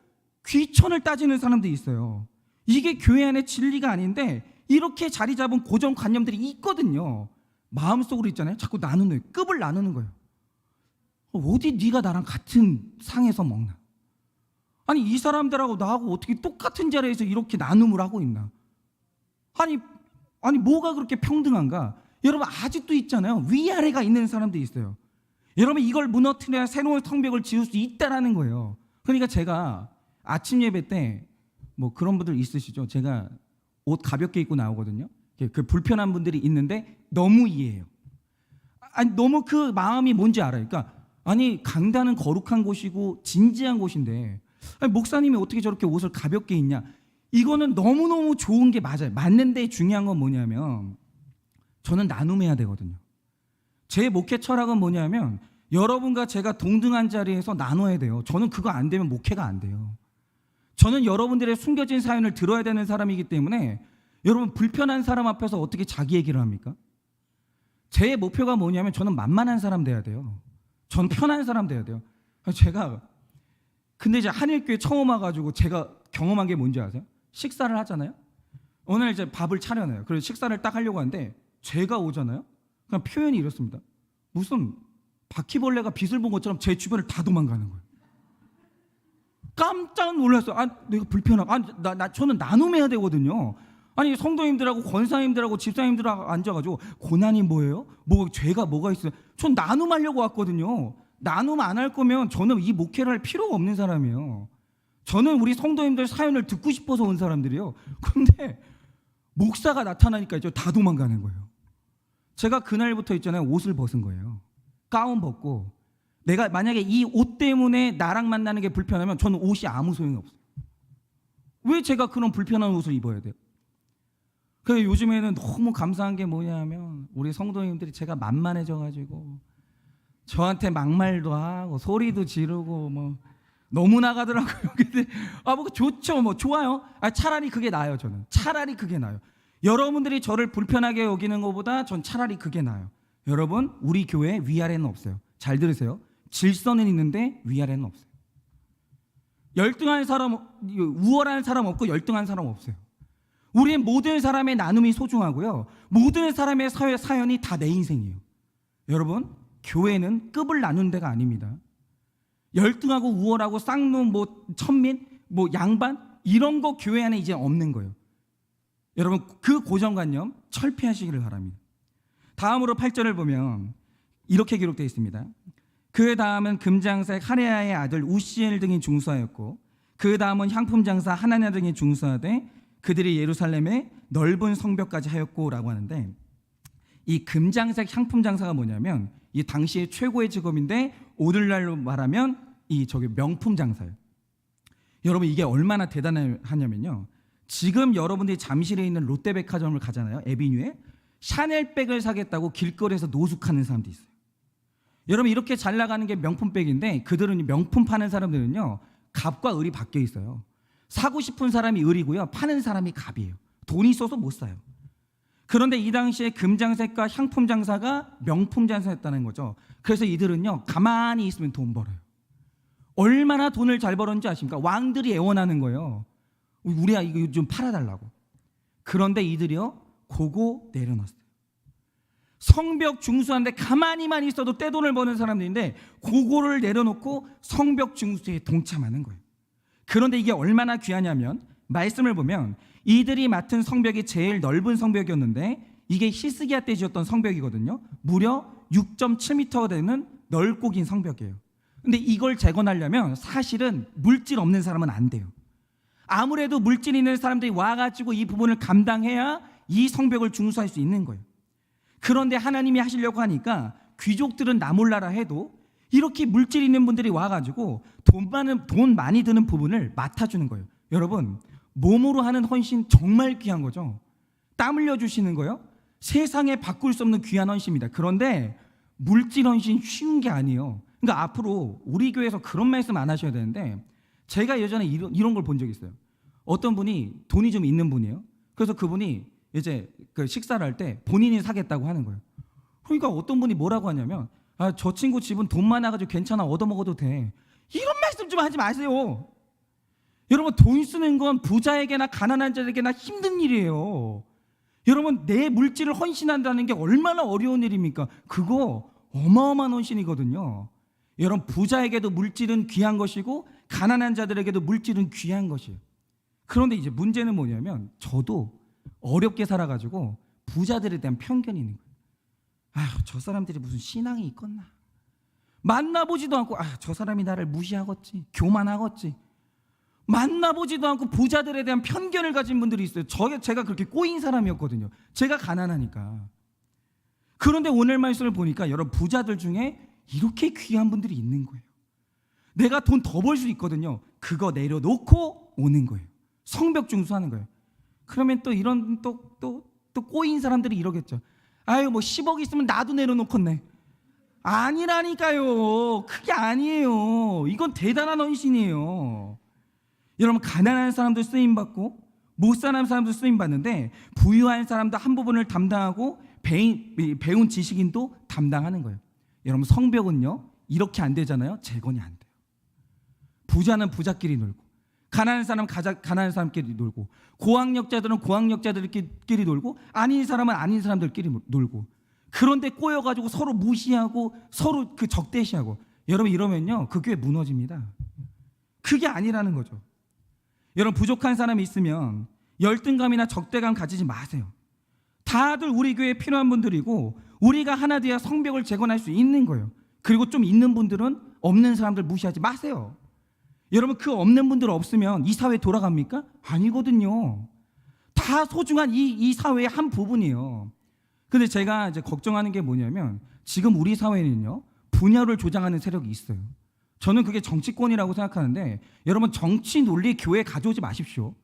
귀천을 따지는 사람들이 있어요. 이게 교회 안의 진리가 아닌데 이렇게 자리 잡은 고정관념들이 있거든요. 마음속으로 있잖아요. 자꾸 나누는, 급을 나누는 거예요. 어디 네가 나랑 같은 상에서 먹나? 아니 이 사람들하고 나하고 어떻게 똑같은 자리에서 이렇게 나눔을 하고 있나? 아니 뭐가 그렇게 평등한가? 여러분 아직도 있잖아요. 위아래가 있는 사람들이 있어요. 여러분 이걸 무너뜨려야 새로운 성벽을 지을 수 있다라는 거예요. 그러니까 제가 아침 예배 때 뭐 그런 분들 있으시죠? 제가 옷 가볍게 입고 나오거든요. 그 불편한 분들이 있는데 너무 이해해요. 아니 너무 그 마음이 뭔지 알아요. 그러니까 아니 강단은 거룩한 곳이고 진지한 곳인데 아니, 목사님이 어떻게 저렇게 옷을 가볍게 입냐? 이거는 너무너무 좋은 게 맞아요. 맞는데 중요한 건 뭐냐면 저는 나눔해야 되거든요. 제 목회 철학은 뭐냐면 여러분과 제가 동등한 자리에서 나눠야 돼요. 저는 그거 안 되면 목회가 안 돼요. 저는 여러분들의 숨겨진 사연을 들어야 되는 사람이기 때문에 여러분 불편한 사람 앞에서 어떻게 자기 얘기를 합니까? 제 목표가 뭐냐면 저는 만만한 사람 돼야 돼요. 전 편한 사람 돼야 돼요. 근데 이제 한일교회 처음 와가지고 제가 경험한 게 뭔지 아세요? 식사를 하잖아요. 오늘 이제 밥을 차려놔요. 그래서 식사를 딱 하려고 하는데 제가 오잖아요. 그냥 표현이 이렇습니다. 무슨 바퀴벌레가 빛을 본 것처럼 제 주변을 다 도망가는 거예요. 깜짝 놀랐어요. 내가 불편하고, 저는 나눔해야 되거든요. 아니 성도님들하고 권사님들하고 집사님들하고 앉아가지고 고난이 뭐예요? 뭐 죄가 뭐가 있어요? 전 나눔하려고 왔거든요. 나눔 안 할 거면 저는 이 목회를 할 필요가 없는 사람이에요. 저는 우리 성도님들 사연을 듣고 싶어서 온 사람들이에요. 그런데 목사가 나타나니까 이제 다 도망가는 거예요. 제가 그날부터 있잖아요. 옷을 벗은 거예요. 가운 벗고 내가 만약에 이 옷 때문에 나랑 만나는 게 불편하면 저는 옷이 아무 소용이 없어요. 왜 제가 그런 불편한 옷을 입어야 돼요? 그래서 요즘에는 너무 감사한 게 뭐냐면 우리 성도님들이 제가 만만해져가지고 저한테 막말도 하고 소리도 지르고 뭐 너무 나가더라고요. 근데 뭐 좋죠, 뭐 좋아요. 차라리 그게 나아요. 저는 차라리 그게 나아요. 여러분들이 저를 불편하게 여기는 것보다 전 차라리 그게 나아요. 여러분, 우리 교회 위아래는 없어요. 잘 들으세요. 질서는 있는데 위아래는 없어요. 열등한 사람, 우월한 사람 없고 열등한 사람 없어요. 우리의 모든 사람의 나눔이 소중하고요. 모든 사람의 사연이 다 내 인생이에요. 여러분, 교회는 급을 나눈 데가 아닙니다. 열등하고 우월하고 쌍놈, 천민, 양반 이런 거 교회 안에 이제 없는 거예요. 여러분, 그 고정관념 철폐하시기를 바랍니다. 다음으로 8절을 보면 이렇게 기록되어 있습니다. 그 다음은 금장사 하레아의 아들 우시엘 등이 중수하였고 그 다음은 향품장사 하나냐 등이 중수하되 그들이 예루살렘에 넓은 성벽까지 하였고 라고 하는데, 이 금장색 향품장사가 뭐냐면 이 당시의 최고의 직업인데 오늘날로 말하면 이 명품 장사예요. 여러분, 이게 얼마나 대단하냐면요, 지금 여러분들이 잠실에 있는 롯데백화점을 가잖아요. 에비뉴에 샤넬백을 사겠다고 길거리에서 노숙하는 사람도 있어요. 여러분, 이렇게 잘 나가는 게 명품백인데 그들은 명품 파는 사람들은요 갑과 을이 바뀌어 있어요. 사고 싶은 사람이 을이고요, 파는 사람이 갑이에요. 돈이 있어서 못 사요. 그런데 이 당시에 금장색과 향품 장사가 명품 장사였다는 거죠. 그래서 이들은요 가만히 있으면 돈 벌어요. 얼마나 돈을 잘 벌었는지 아십니까? 왕들이 애원하는 거예요. 우리야 이거 좀 팔아달라고. 그런데 이들이요 고고 내려놨어요. 성벽 중수하는데 가만히만 있어도 떼돈을 버는 사람들인데 고거를 내려놓고 성벽 중수에 동참하는 거예요. 그런데 이게 얼마나 귀하냐면 말씀을 보면 이들이 맡은 성벽이 제일 넓은 성벽이었는데 이게 히스기야 때 지었던 성벽이거든요. 무려 6.7m 되는 넓고 긴 성벽이에요. 근데 이걸 재건하려면 사실은 물질 없는 사람은 안 돼요. 아무래도 물질 있는 사람들이 와가지고 이 부분을 감당해야 이 성벽을 중수할 수 있는 거예요. 그런데 하나님이 하시려고 하니까 귀족들은 나 몰라라 해도 이렇게 물질 있는 분들이 와가지고 돈 많이 드는 부분을 맡아주는 거예요. 여러분, 몸으로 하는 헌신 정말 귀한 거죠. 땀 흘려 주시는 거예요. 세상에 바꿀 수 없는 귀한 헌신입니다. 그런데 물질 헌신 쉬운 게 아니에요. 그러니까 앞으로 우리 교회에서 그런 말씀 안 하셔야 되는데, 제가 예전에 이런 걸 본 적이 있어요. 어떤 분이 돈이 좀 있는 분이에요. 그래서 그분이 이제 그 식사를 할 때 본인이 사겠다고 하는 거예요. 그러니까 어떤 분이 뭐라고 하냐면, 저 친구 집은 돈 많아가지고 괜찮아, 얻어먹어도 돼. 이런 말씀 좀 하지 마세요. 여러분, 돈 쓰는 건 부자에게나 가난한 자에게나 힘든 일이에요. 여러분, 내 물질을 헌신한다는 게 얼마나 어려운 일입니까? 그거 어마어마한 헌신이거든요. 여러분, 부자에게도 물질은 귀한 것이고 가난한 자들에게도 물질은 귀한 것이에요. 그런데 이제 문제는 뭐냐면 저도 어렵게 살아가지고 부자들에 대한 편견이 있는 거예요. 저 사람들이 무슨 신앙이 있겠나, 만나보지도 않고 저 사람이 나를 무시하겠지, 교만하겠지, 만나보지도 않고 부자들에 대한 편견을 가진 분들이 있어요. 제가 그렇게 꼬인 사람이었거든요. 제가 가난하니까. 그런데 오늘 말씀을 보니까 여러분, 부자들 중에 이렇게 귀한 분들이 있는 거예요. 내가 돈 더 벌 수 있거든요. 그거 내려놓고 오는 거예요. 성벽 중수하는 거예요. 그러면 또 이런 또 꼬인 사람들이 이러겠죠. 10억 있으면 나도 내려놓겠네. 아니라니까요. 그게 아니에요. 이건 대단한 헌신이에요. 여러분, 가난한 사람도 쓰임받고 못 사는 사람도 쓰임받는데 부유한 사람도 한 부분을 담당하고 배운 지식인도 담당하는 거예요. 여러분, 성벽은요 이렇게 안 되잖아요. 재건이 안 돼요. 부자는 부자끼리 놀고, 가난한 사람은 가난한 사람끼리 놀고, 고학력자들은 고학력자들끼리 놀고, 아닌 사람은 아닌 사람들끼리 놀고, 그런데 꼬여가지고 서로 무시하고 서로 적대시하고, 여러분, 이러면요 그 교회 무너집니다. 그게 아니라는 거죠. 여러분, 부족한 사람이 있으면 열등감이나 적대감 가지지 마세요. 다들 우리 교회에 필요한 분들이고 우리가 하나 되어 성벽을 재건할 수 있는 거예요. 그리고 좀 있는 분들은 없는 사람들 무시하지 마세요. 여러분, 그 없는 분들 없으면 이 사회 돌아갑니까? 아니거든요. 다 소중한 이 사회의 한 부분이에요. 근데 제가 이제 걱정하는 게 뭐냐면 지금 우리 사회는요 분열을 조장하는 세력이 있어요. 저는 그게 정치권이라고 생각하는데 여러분 정치 논리 교회 가져오지 마십시오.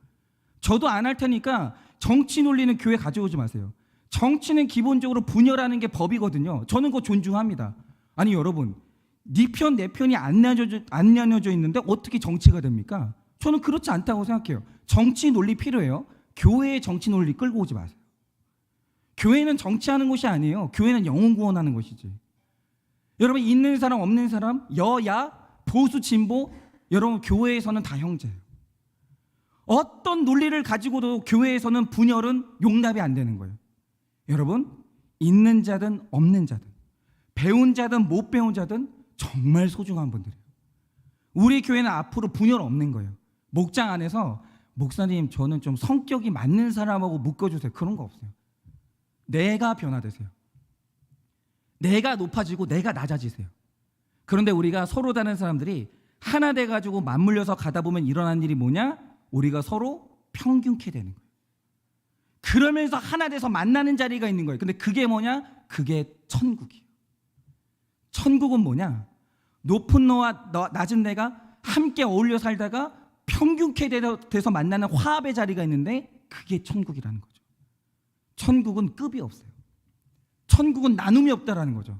저도 안 할 테니까 정치 논리는 교회 가져오지 마세요. 정치는 기본적으로 분열하는 게 법이거든요. 저는 그거 존중합니다. 아니 여러분 네 편 내 편이 안 나뉘어져 있는데 어떻게 정치가 됩니까? 저는 그렇지 않다고 생각해요. 정치 논리 필요해요. 교회의 정치 논리 끌고 오지 마세요. 교회는 정치하는 곳이 아니에요. 교회는 영혼 구원하는 것이지. 여러분 있는 사람 없는 사람 여야 보수 진보 여러분 교회에서는 다 형제예요. 어떤 논리를 가지고도 교회에서는 분열은 용납이 안 되는 거예요. 여러분 있는 자든 없는 자든 배운 자든 못 배운 자든 정말 소중한 분들이에요. 우리 교회는 앞으로 분열 없는 거예요. 목장 안에서 목사님 저는 좀 성격이 맞는 사람하고 묶어주세요. 그런 거 없어요. 내가 변화되세요. 내가 높아지고 내가 낮아지세요. 그런데 우리가 서로 다른 사람들이 하나 돼가지고 맞물려서 가다 보면 일어난 일이 뭐냐? 우리가 서로 평균케 되는 거예요. 그러면서 하나 돼서 만나는 자리가 있는 거예요. 근데 그게 뭐냐? 그게 천국이에요. 천국은 뭐냐? 높은 너와 낮은 내가 함께 어울려 살다가 평균케 돼서 만나는 화합의 자리가 있는데 그게 천국이라는 거죠. 천국은 급이 없어요. 천국은 나눔이 없다라는 거죠.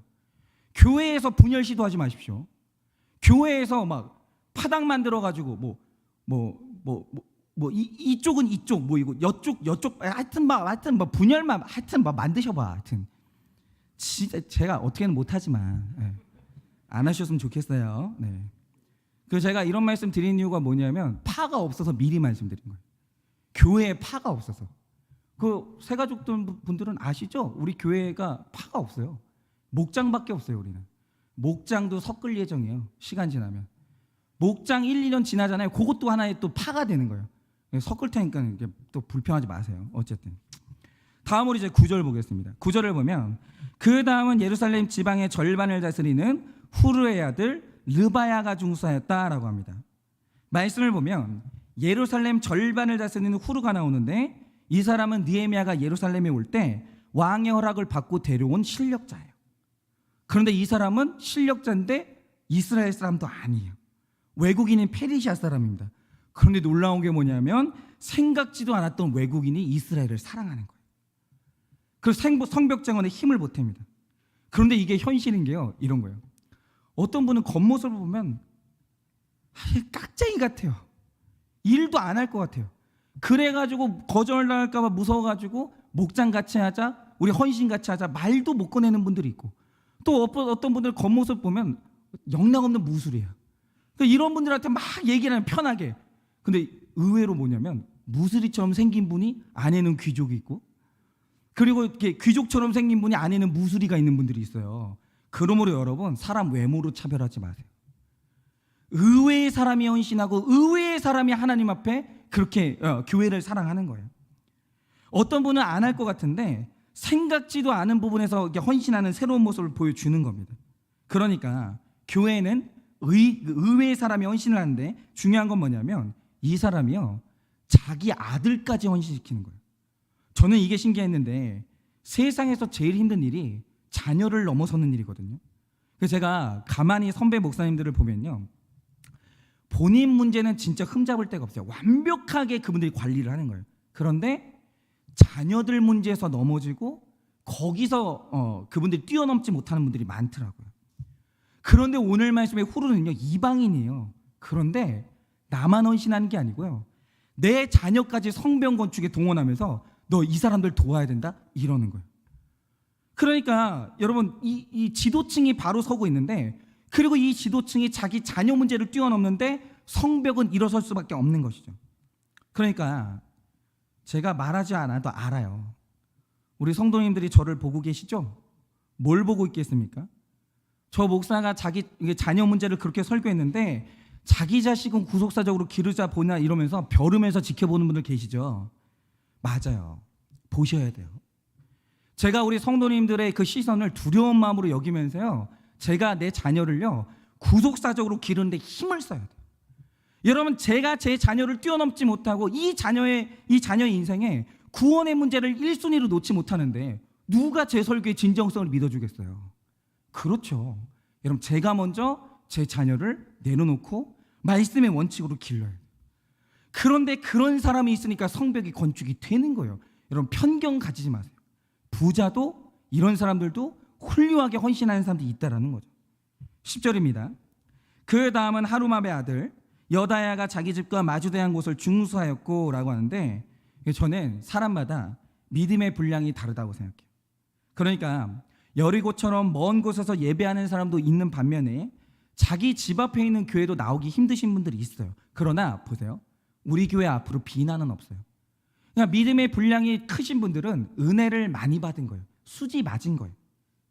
교회에서 분열 시도하지 마십시오. 교회에서 막 파당 만들어 가지고 이쪽은 이쪽 이거 여쪽 하여튼 분열만 하여튼 만드셔봐. 하여튼 진짜 제가 어떻게는 못하지만 안 하셨으면 좋겠어요. 네. 그래서 제가 이런 말씀 드린 이유가 뭐냐면 파가 없어서 미리 말씀드린 거예요. 교회에 파가 없어서. 그 새가족들 분들은 아시죠? 우리 교회가 파가 없어요. 목장밖에 없어요. 우리는 목장도 섞을 예정이에요. 시간 지나면 목장 1, 2년 지나잖아요. 그것도 하나의 또 파가 되는 거예요. 섞을 테니까 이제 또 불평하지 마세요. 어쨌든 다음으로 이제 9절 보겠습니다. 9절을 보면 그 다음은 예루살렘 지방의 절반을 다스리는 후르의 아들 르바야가 중수하였다라고 합니다. 말씀을 보면 예루살렘 절반을 다스리는 후르가 나오는데 이 사람은 느헤미야가 예루살렘에 올 때 왕의 허락을 받고 데려온 실력자예요. 그런데 이 사람은 실력자인데 이스라엘 사람도 아니에요. 외국인인 페르시아 사람입니다. 그런데 놀라운 게 뭐냐면 생각지도 않았던 외국인이 이스라엘을 사랑하는 거예요. 그래서 성벽장원에 힘을 보탭니다. 그런데 이게 현실인 게요. 이런 거예요. 어떤 분은 겉모습을 보면 깍쟁이 같아요. 일도 안 할 것 같아요. 그래가지고 거절당할까 봐 무서워가지고 목장 같이 하자, 우리 헌신 같이 하자 말도 못 꺼내는 분들이 있고 또 어떤 분들 겉모습 보면 영락없는 무술이에요. 그러니까 이런 분들한테 막 얘기를 하면 편하게. 근데 의외로 뭐냐면 무술이처럼 생긴 분이 안에는 귀족이 있고 그리고 이렇게 귀족처럼 생긴 분이 안에는 무술이가 있는 분들이 있어요. 그러므로 여러분 사람 외모로 차별하지 마세요. 의외의 사람이 헌신하고 의외의 사람이 하나님 앞에 그렇게 교회를 사랑하는 거예요. 어떤 분은 안 할 것 같은데 생각지도 않은 부분에서 헌신하는 새로운 모습을 보여주는 겁니다. 그러니까 교회는 의외의 사람이 헌신을 하는데 중요한 건 뭐냐면 이 사람이요 자기 아들까지 헌신시키는 거예요. 저는 이게 신기했는데 세상에서 제일 힘든 일이 자녀를 넘어서는 일이거든요. 그래서 제가 가만히 선배 목사님들을 보면요 본인 문제는 진짜 흠잡을 데가 없어요. 완벽하게 그분들이 관리를 하는 거예요. 그런데 자녀들 문제에서 넘어지고 거기서 그분들이 뛰어넘지 못하는 분들이 많더라고요. 그런데 오늘 말씀의 후르는요 이방인이에요. 그런데 나만 헌신하는 게 아니고요 내 자녀까지 성벽 건축에 동원하면서 너 이 사람들 도와야 된다 이러는 거예요. 그러니까 여러분 이 지도층이 바로 서고 있는데 그리고 이 지도층이 자기 자녀 문제를 뛰어넘는데 성벽은 일어설 수밖에 없는 것이죠. 그러니까 제가 말하지 않아도 알아요. 우리 성도님들이 저를 보고 계시죠? 뭘 보고 있겠습니까? 저 목사가 자기 자녀 문제를 그렇게 설교했는데 자기 자식은 구속사적으로 기르자 보나 이러면서 벼르면서 지켜보는 분들 계시죠? 맞아요. 보셔야 돼요. 제가 우리 성도님들의 그 시선을 두려운 마음으로 여기면서요 제가 내 자녀를요 구속사적으로 기르는데 힘을 써야 돼요. 여러분 제가 제 자녀를 뛰어넘지 못하고 이 자녀의 인생에 구원의 문제를 1순위로 놓지 못하는데 누가 제 설교의 진정성을 믿어주겠어요? 그렇죠. 여러분, 제가 먼저 제 자녀를 내려놓고 말씀의 원칙으로 길러요. 그런데 그런 사람이 있으니까 성벽이 건축이 되는 거예요. 여러분, 편견 가지지 마세요. 부자도 이런 사람들도 훌륭하게 헌신하는 사람들이 있다라는 거죠. 10절입니다. 그 다음은 하루마베 아들 여다야가 자기 집과 마주대한 곳을 중수하였고 라고 하는데, 저는 사람마다 믿음의 분량이 다르다고 생각해요. 그러니까 여리고처럼 먼 곳에서 예배하는 사람도 있는 반면에 자기 집 앞에 있는 교회도 나오기 힘드신 분들이 있어요. 그러나 보세요, 우리 교회 앞으로 비난은 없어요. 그러니까 믿음의 분량이 크신 분들은 은혜를 많이 받은 거예요. 수지 맞은 거예요.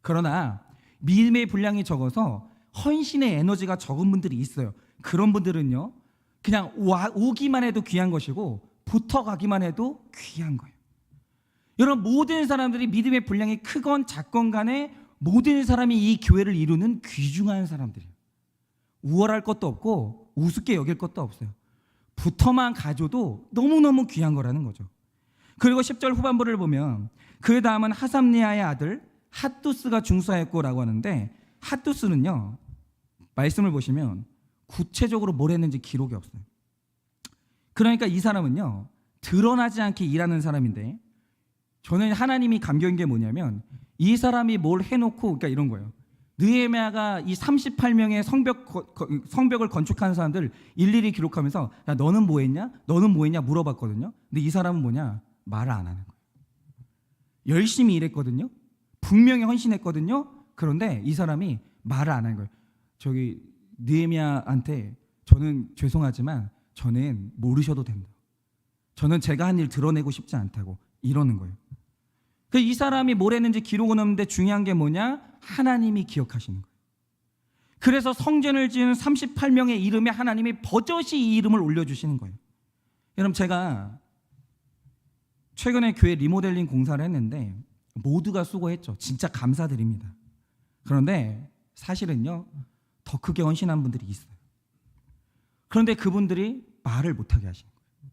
그러나 믿음의 분량이 적어서 헌신의 에너지가 적은 분들이 있어요. 그런 분들은요, 그냥 오기만 해도 귀한 것이고 붙어가기만 해도 귀한 거예요. 여러분, 모든 사람들이 믿음의 분량이 크건 작건 간에 모든 사람이 이 교회를 이루는 귀중한 사람들이에요. 우월할 것도 없고 우습게 여길 것도 없어요. 붙어만 가져도 너무너무 귀한 거라는 거죠. 그리고 10절 후반부를 보면 그 다음은 하삼리아의 아들 핫두스가 중수하였고라고 하는데, 핫두스는요, 말씀을 보시면 구체적으로 뭘 했는지 기록이 없어요. 그러니까 이 사람은요, 드러나지 않게 일하는 사람인데, 저는 하나님이 감격인 게 뭐냐면 이 사람이 뭘 해놓고, 그러니까 이런 거예요. 느헤미야가 이 38명의 성벽을 건축하는 사람들 일일이 기록하면서, 야, 너는 뭐 했냐? 너는 뭐 했냐? 물어봤거든요. 근데 이 사람은 뭐냐? 말을 안 하는 거예요. 열심히 일했거든요. 분명히 헌신했거든요. 그런데 이 사람이 말을 안 하는 거예요. 저기 느헤미야한테, 저는 죄송하지만 저는 모르셔도 된다. 저는 제가 한 일 드러내고 싶지 않다고 이러는 거예요. 이 사람이 뭘 했는지 기록은 없는데 중요한 게 뭐냐? 하나님이 기억하시는 거예요. 그래서 성전을 지은 38명의 이름에 하나님이 버젓이 이 이름을 올려주시는 거예요. 여러분, 제가 최근에 교회 리모델링 공사를 했는데 모두가 수고했죠. 진짜 감사드립니다. 그런데 사실은요, 더 크게 헌신한 분들이 있어요. 그런데 그분들이 말을 못하게 하시는 거예요.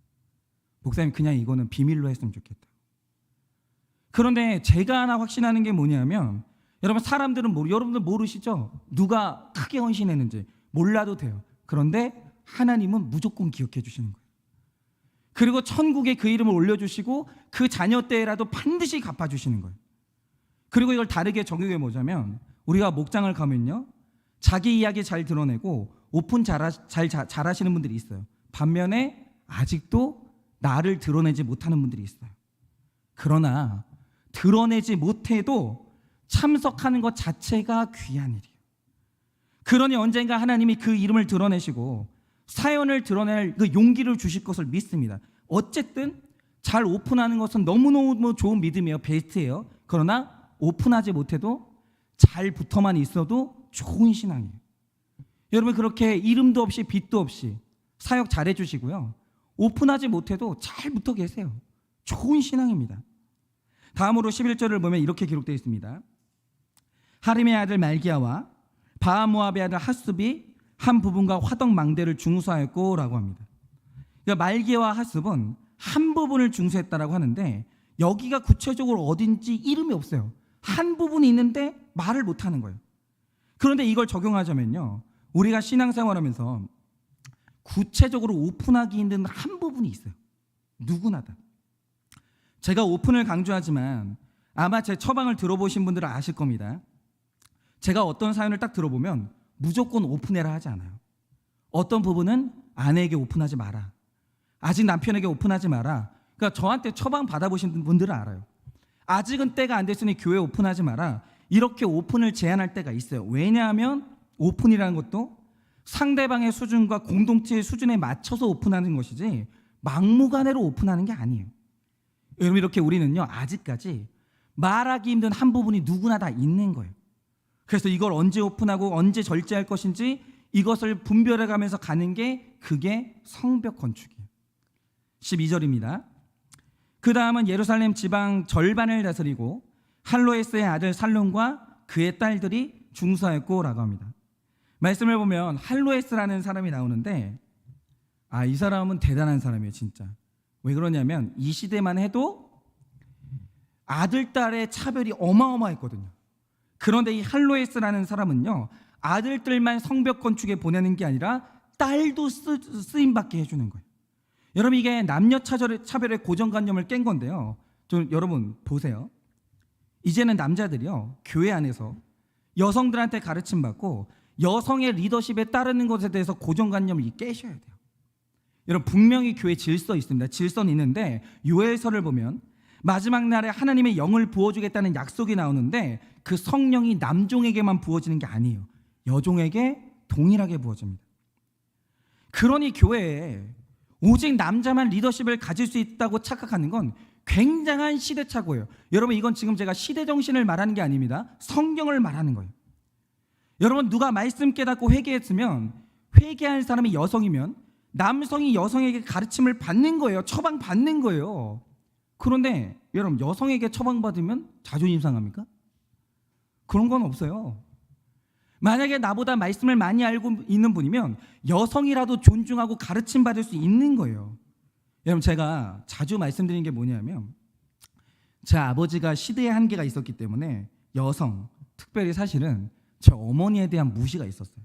목사님, 그냥 이거는 비밀로 했으면 좋겠다. 그런데 제가 하나 확신하는 게 뭐냐면, 여러분, 사람들은 여러분들 모르시죠? 누가 크게 헌신했는지 몰라도 돼요. 그런데 하나님은 무조건 기억해 주시는 거예요. 그리고 천국에 그 이름을 올려주시고 그 자녀 때라도 반드시 갚아주시는 거예요. 그리고 이걸 다르게 적용해 보자면, 우리가 목장을 가면요, 자기 이야기 잘 드러내고 오픈 잘하시는 분들이 있어요. 반면에 아직도 나를 드러내지 못하는 분들이 있어요. 그러나 드러내지 못해도 참석하는 것 자체가 귀한 일이에요. 그러니 언젠가 하나님이 그 이름을 드러내시고 사연을 드러낼 그 용기를 주실 것을 믿습니다. 어쨌든 잘 오픈하는 것은 너무너무 좋은 믿음이에요. 베스트예요. 그러나 오픈하지 못해도 잘 붙어만 있어도 좋은 신앙이에요. 여러분, 그렇게 이름도 없이 빛도 없이 사역 잘 해주시고요, 오픈하지 못해도 잘 붙어 계세요. 좋은 신앙입니다. 다음으로 11절을 보면 이렇게 기록되어 있습니다. 하림의 아들 말기야와 바하모압의 아들 핫습이 한 부분과 화덕 망대를 중수하였고 라고 합니다. 그러니까 말기야와 핫습은 한 부분을 중수했다라고 하는데, 여기가 구체적으로 어딘지 이름이 없어요. 한 부분이 있는데 말을 못하는 거예요. 그런데 이걸 적용하자면요, 우리가 신앙생활하면서 구체적으로 오픈하기 힘든 한 부분이 있어요. 누구나 다. 제가 오픈을 강조하지만 아마 제 처방을 들어보신 분들은 아실 겁니다. 제가 어떤 사연을 딱 들어보면 무조건 오픈해라 하지 않아요. 어떤 부분은 아내에게 오픈하지 마라, 아직 남편에게 오픈하지 마라. 그러니까 저한테 처방 받아보신 분들은 알아요. 아직은 때가 안 됐으니 교회 오픈하지 마라, 이렇게 오픈을 제한할 때가 있어요. 왜냐하면 오픈이라는 것도 상대방의 수준과 공동체의 수준에 맞춰서 오픈하는 것이지 막무가내로 오픈하는 게 아니에요. 여러분, 이렇게 우리는요, 아직까지 말하기 힘든 한 부분이 누구나 다 있는 거예요. 그래서 이걸 언제 오픈하고 언제 절제할 것인지 이것을 분별해 가면서 가는 게, 그게 성벽 건축이에요. 12절입니다. 그 다음은 예루살렘 지방 절반을 다스리고 할로에스의 아들 살룸과 그의 딸들이 중수하였고 라고 합니다. 말씀을 보면 할로에스라는 사람이 나오는데, 이 사람은 대단한 사람이에요. 진짜. 왜 그러냐면 이 시대만 해도 아들 딸의 차별이 어마어마했거든요. 그런데 이 할로에스라는 사람은요, 아들들만 성벽 건축에 보내는 게 아니라 딸도 쓰임받게 해주는 거예요. 여러분, 이게 남녀 차별의 고정관념을 깬 건데요. 여러분 보세요. 이제는 남자들이요, 교회 안에서 여성들한테 가르침 받고 여성의 리더십에 따르는 것에 대해서 고정관념을 깨셔야 돼요. 여러분, 분명히 교회 질서 있습니다. 질서는 있는데 요엘서를 보면 마지막 날에 하나님의 영을 부어주겠다는 약속이 나오는데 그 성령이 남종에게만 부어지는 게 아니에요. 여종에게 동일하게 부어집니다. 그러니 교회에 오직 남자만 리더십을 가질 수 있다고 착각하는 건 굉장한 시대착오예요. 여러분, 이건 지금 제가 시대정신을 말하는 게 아닙니다. 성경을 말하는 거예요. 여러분, 누가 말씀 깨닫고 회개했으면 회개한 사람이 여성이면 남성이 여성에게 가르침을 받는 거예요. 처방받는 거예요. 그런데 여러분, 여성에게 처방받으면 자존심 상합니까? 그런 건 없어요. 만약에 나보다 말씀을 많이 알고 있는 분이면 여성이라도 존중하고 가르침 받을 수 있는 거예요. 여러분, 제가 자주 말씀드리는 게 뭐냐면, 제 아버지가 시대의 한계가 있었기 때문에 여성, 특별히 사실은 제 어머니에 대한 무시가 있었어요.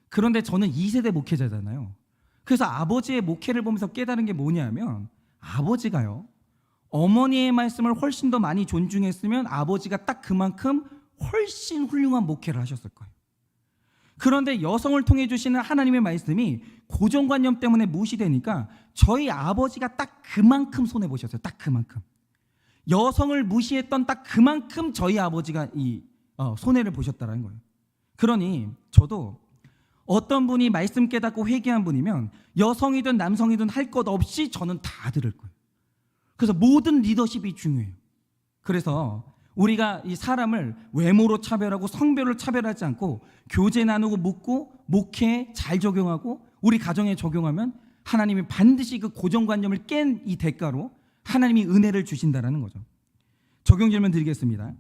그런데 저는 2세대 목회자잖아요. 그래서 아버지의 목회를 보면서 깨달은 게 뭐냐면, 아버지가요, 어머니의 말씀을 훨씬 더 많이 존중했으면 아버지가 딱 그만큼 훨씬 훌륭한 목회를 하셨을 거예요. 그런데 여성을 통해 주시는 하나님의 말씀이 고정관념 때문에 무시되니까 저희 아버지가 딱 그만큼 손해보셨어요. 딱 그만큼. 여성을 무시했던 딱 그만큼 저희 아버지가 손해를 보셨다는 거예요. 그러니 저도 어떤 분이 말씀 깨닫고 회개한 분이면 여성이든 남성이든 할 것 없이 저는 다 들을 거예요. 그래서 모든 리더십이 중요해요. 그래서 우리가 이 사람을 외모로 차별하고 성별로 차별하지 않고 교제 나누고 묻고 목회에 잘 적용하고 우리 가정에 적용하면 하나님이 반드시 그 고정관념을 깬 이 대가로 하나님이 은혜를 주신다라는 거죠. 적용 질문 드리겠습니다.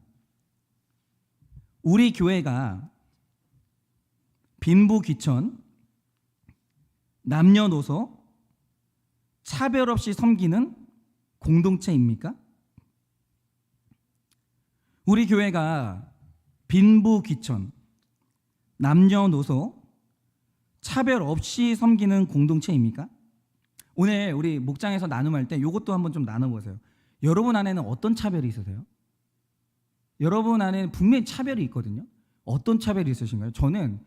우리 교회가 빈부귀천, 남녀노소 차별 없이 섬기는 공동체입니까? 우리 교회가 빈부귀천, 남녀노소 차별 없이 섬기는 공동체입니까? 오늘 우리 목장에서 나눔할 때 이것도 한번 좀 나눠보세요. 여러분 안에는 어떤 차별이 있으세요? 여러분 안에는 분명히 차별이 있거든요. 어떤 차별이 있으신가요? 저는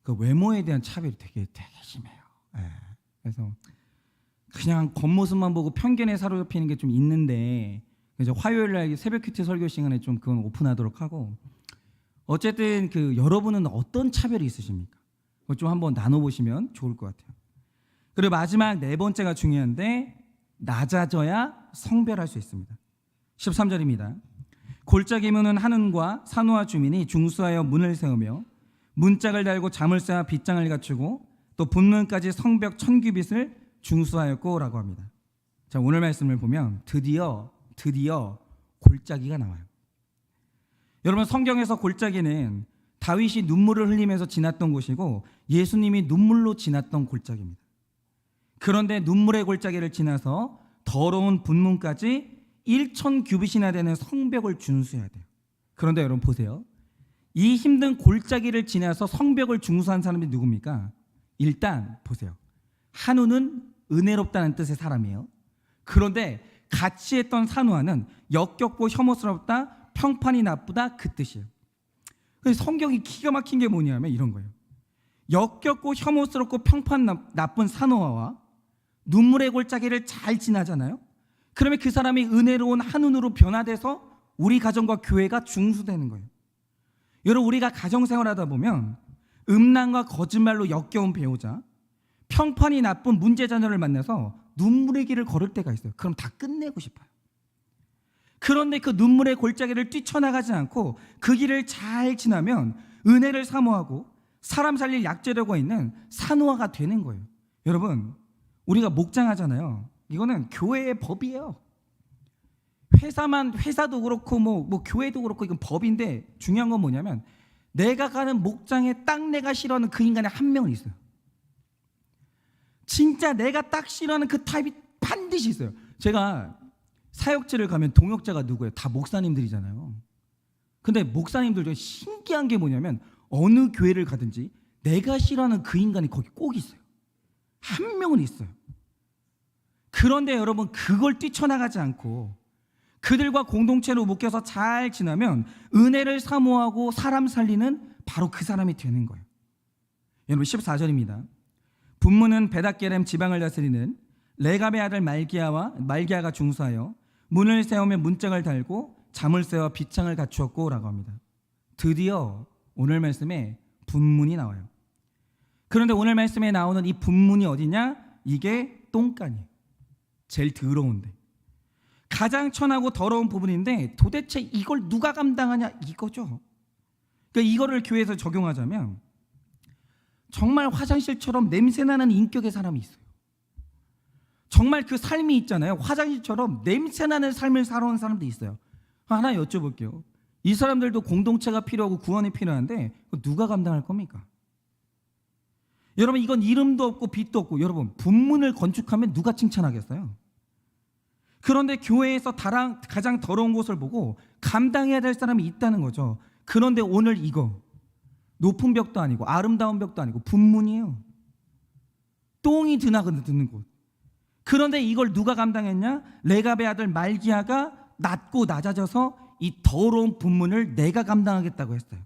그 외모에 대한 차별이 되게 심해요. 그래서 그냥 겉모습만 보고 편견에 사로잡히는 게 좀 있는데, 이제 화요일 날 새벽 큐티 설교 시간에 좀 그건 오픈하도록 하고, 어쨌든 그 여러분은 어떤 차별이 있으십니까? 그걸 좀 한번 나눠보시면 좋을 것 같아요. 그리고 마지막 네 번째가 중요한데, 낮아져야 성별할 수 있습니다. 13절입니다. 골짜기 문은 한운과 산호와 주민이 중수하여 문을 세우며 문짝을 달고 잠을 쌓아 빗장을 갖추고 또 분문까지 성벽 1000규빗을 중수하였고 라고 합니다. 자, 오늘 말씀을 보면 드디어 골짜기가 나와요. 여러분, 성경에서 골짜기는 다윗이 눈물을 흘리면서 지났던 곳이고 예수님이 눈물로 지났던 골짜기입니다. 그런데 눈물의 골짜기를 지나서 더러운 분문까지 1000규빗이나 되는 성벽을 준수해야 돼요. 그런데 여러분 보세요. 이 힘든 골짜기를 지나서 성벽을 중수한 사람이 누굽니까? 일단 보세요. 한우는 은혜롭다는 뜻의 사람이에요. 그런데 같이 했던 산우아는 역겹고 혐오스럽다, 평판이 나쁘다, 그 뜻이에요. 그래서 성경이 기가 막힌 게 뭐냐면 이런 거예요. 역겹고 혐오스럽고 평판 나쁜 산우아와 눈물의 골짜기를 잘 지나잖아요. 그러면 그 사람이 은혜로운 한운으로 변화돼서 우리 가정과 교회가 중수되는 거예요. 여러분, 우리가 가정생활하다 보면 음란과 거짓말로 역겨운 배우자, 평판이 나쁜 문제자녀를 만나서 눈물의 길을 걸을 때가 있어요. 그럼 다 끝내고 싶어요. 그런데 그 눈물의 골짜기를 뛰쳐나가지 않고 그 길을 잘 지나면 은혜를 사모하고 사람 살릴 약재료가 있는 산호아가 되는 거예요. 여러분, 우리가 목장하잖아요. 이거는 교회의 법이에요. 회사도 그렇고 뭐 교회도 그렇고 이건 법인데, 중요한 건 뭐냐면 내가 가는 목장에 딱 내가 싫어하는 그 인간이 한 명은 있어요. 진짜 내가 딱 싫어하는 그 타입이 반드시 있어요. 제가 사역지를 가면 동역자가 누구예요? 다 목사님들이잖아요. 근데 목사님들 중에 신기한 게 뭐냐면 어느 교회를 가든지 내가 싫어하는 그 인간이 거기 꼭 있어요. 한 명은 있어요. 그런데 여러분, 그걸 뛰쳐나가지 않고 그들과 공동체로 묶여서 잘 지나면 은혜를 사모하고 사람 살리는 바로 그 사람이 되는 거예요. 여러분, 14절입니다. 분문은 베닷게렘 지방을 다스리는 레갑의 아들 말기야가 중수하여 문을 세우며 문짝을 달고 잠을 세워 비창을 갖추었고 라고 합니다. 드디어 오늘 말씀에 분문이 나와요. 그런데 오늘 말씀에 나오는 이 분문이 어디냐? 이게 똥간이에요. 제일 더러운데, 가장 천하고 더러운 부분인데 도대체 이걸 누가 감당하냐 이거죠. 그러니까 이거를 교회에서 적용하자면 정말 화장실처럼 냄새나는 인격의 사람이 있어요. 정말 그 삶이 있잖아요. 화장실처럼 냄새나는 삶을 살아온 사람도 있어요. 하나 여쭤볼게요. 이 사람들도 공동체가 필요하고 구원이 필요한데 누가 감당할 겁니까? 여러분, 이건 이름도 없고 빛도 없고, 여러분, 분문을 건축하면 누가 칭찬하겠어요? 그런데 교회에서 가장 더러운 곳을 보고 감당해야 될 사람이 있다는 거죠. 그런데 오늘 이거 높은 벽도 아니고 아름다운 벽도 아니고 분문이에요. 똥이 드는 곳. 그런데 이걸 누가 감당했냐? 레갑의 아들 말기야가 낮고 낮아져서 이 더러운 분문을 내가 감당하겠다고 했어요.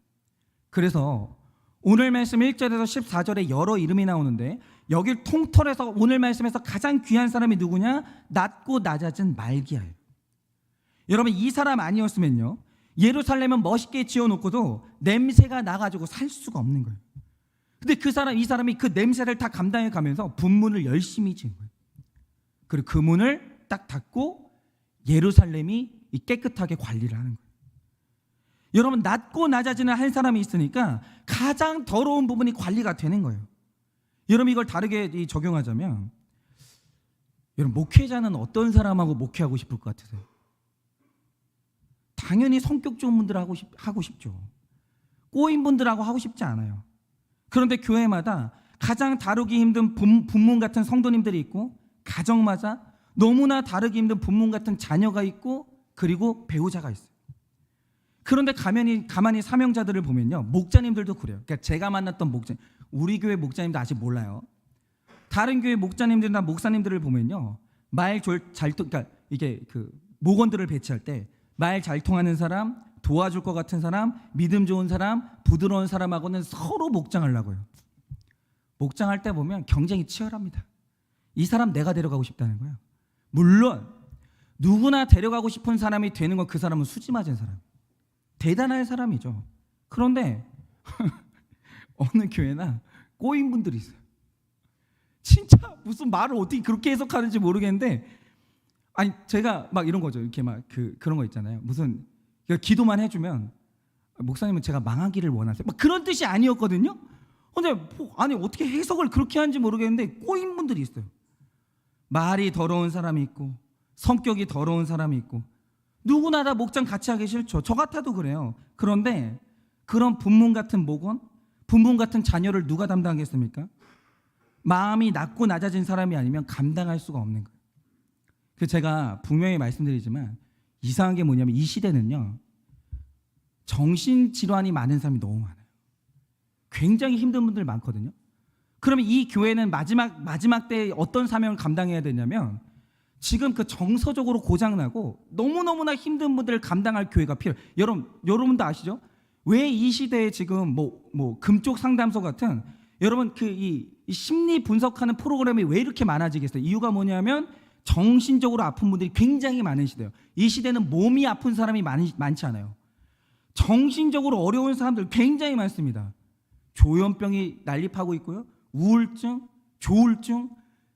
그래서 오늘 말씀 1절에서 14절에 여러 이름이 나오는데 여길 통틀어서 오늘 말씀에서 가장 귀한 사람이 누구냐? 낮고 낮아진 말기야예요. 여러분, 이 사람 아니었으면요, 예루살렘은 멋있게 지어놓고도 냄새가 나가지고 살 수가 없는 거예요. 근데 이 사람이 그 냄새를 다 감당해 가면서 분문을 열심히 지은 거예요. 그리고 그 문을 딱 닫고 예루살렘이 깨끗하게 관리를 하는 거예요. 여러분, 낮고 낮아지는 한 사람이 있으니까 가장 더러운 부분이 관리가 되는 거예요. 여러분, 이걸 다르게 적용하자면, 여러분, 목회자는 어떤 사람하고 목회하고 싶을 것 같으세요? 당연히 성격 좋은 분들하고 하고 싶죠. 꼬인 분들하고 하고 싶지 않아요. 그런데 교회마다 가장 다루기 힘든 분문 같은 성도님들이 있고, 가정마다 너무나 다루기 힘든 분문 같은 자녀가 있고, 그리고 배우자가 있어요. 그런데 가만히 사명자들을 보면요, 목자님들도 그래요. 그러니까 제가 만났던 목자님, 우리 교회 목자님도 아직 몰라요. 다른 교회 목자님들이나 목사님들을 보면요, 그러니까 이게 그 목원들을 배치할 때 말 잘 통하는 사람, 도와줄 것 같은 사람, 믿음 좋은 사람, 부드러운 사람하고는 서로 목장하려고요. 목장할 때 보면 경쟁이 치열합니다. 이 사람 내가 데려가고 싶다는 거예요. 물론 누구나 데려가고 싶은 사람이 되는 건 그 사람은 수지 맞은 사람, 대단한 사람이죠. 그런데 어느 교회나 꼬인 분들이 있어요. 진짜 무슨 말을 어떻게 그렇게 해석하는지 모르겠는데, 아니 제가 막 이런 거죠. 이렇게 막 그런 거 있잖아요. 무슨 기도만 해주면 목사님은 제가 망하기를 원하세요, 막 그런 뜻이 아니었거든요. 근데 아니 어떻게 해석을 그렇게 하는지 모르겠는데 꼬인 분들이 있어요. 말이 더러운 사람이 있고 성격이 더러운 사람이 있고, 누구나 다 목장 같이 하기 싫죠. 저 같아도 그래요. 그런데 그런 분문 같은 목원, 분문 같은 자녀를 누가 담당하겠습니까? 마음이 낮고 낮아진 사람이 아니면 감당할 수가 없는 거예요. 그래서 제가 분명히 말씀드리지만 이상한 게 뭐냐면, 이 시대는요, 정신질환이 많은 사람이 너무 많아요. 굉장히 힘든 분들 많거든요. 그러면 이 교회는 마지막 때에 어떤 사명을 감당해야 되냐면, 지금 그 정서적으로 고장나고 너무너무나 힘든 분들을 감당할 교회가 필요해요. 여러분도 아시죠? 왜 이 시대에 지금 금쪽 상담소 같은, 여러분 이 심리 분석하는 프로그램이 왜 이렇게 많아지겠어요? 이유가 뭐냐면 정신적으로 아픈 분들이 굉장히 많은 시대예요. 이 시대는 몸이 아픈 사람이 많지 않아요. 정신적으로 어려운 사람들 굉장히 많습니다. 조현병이 난립하고 있고요, 우울증, 조울증,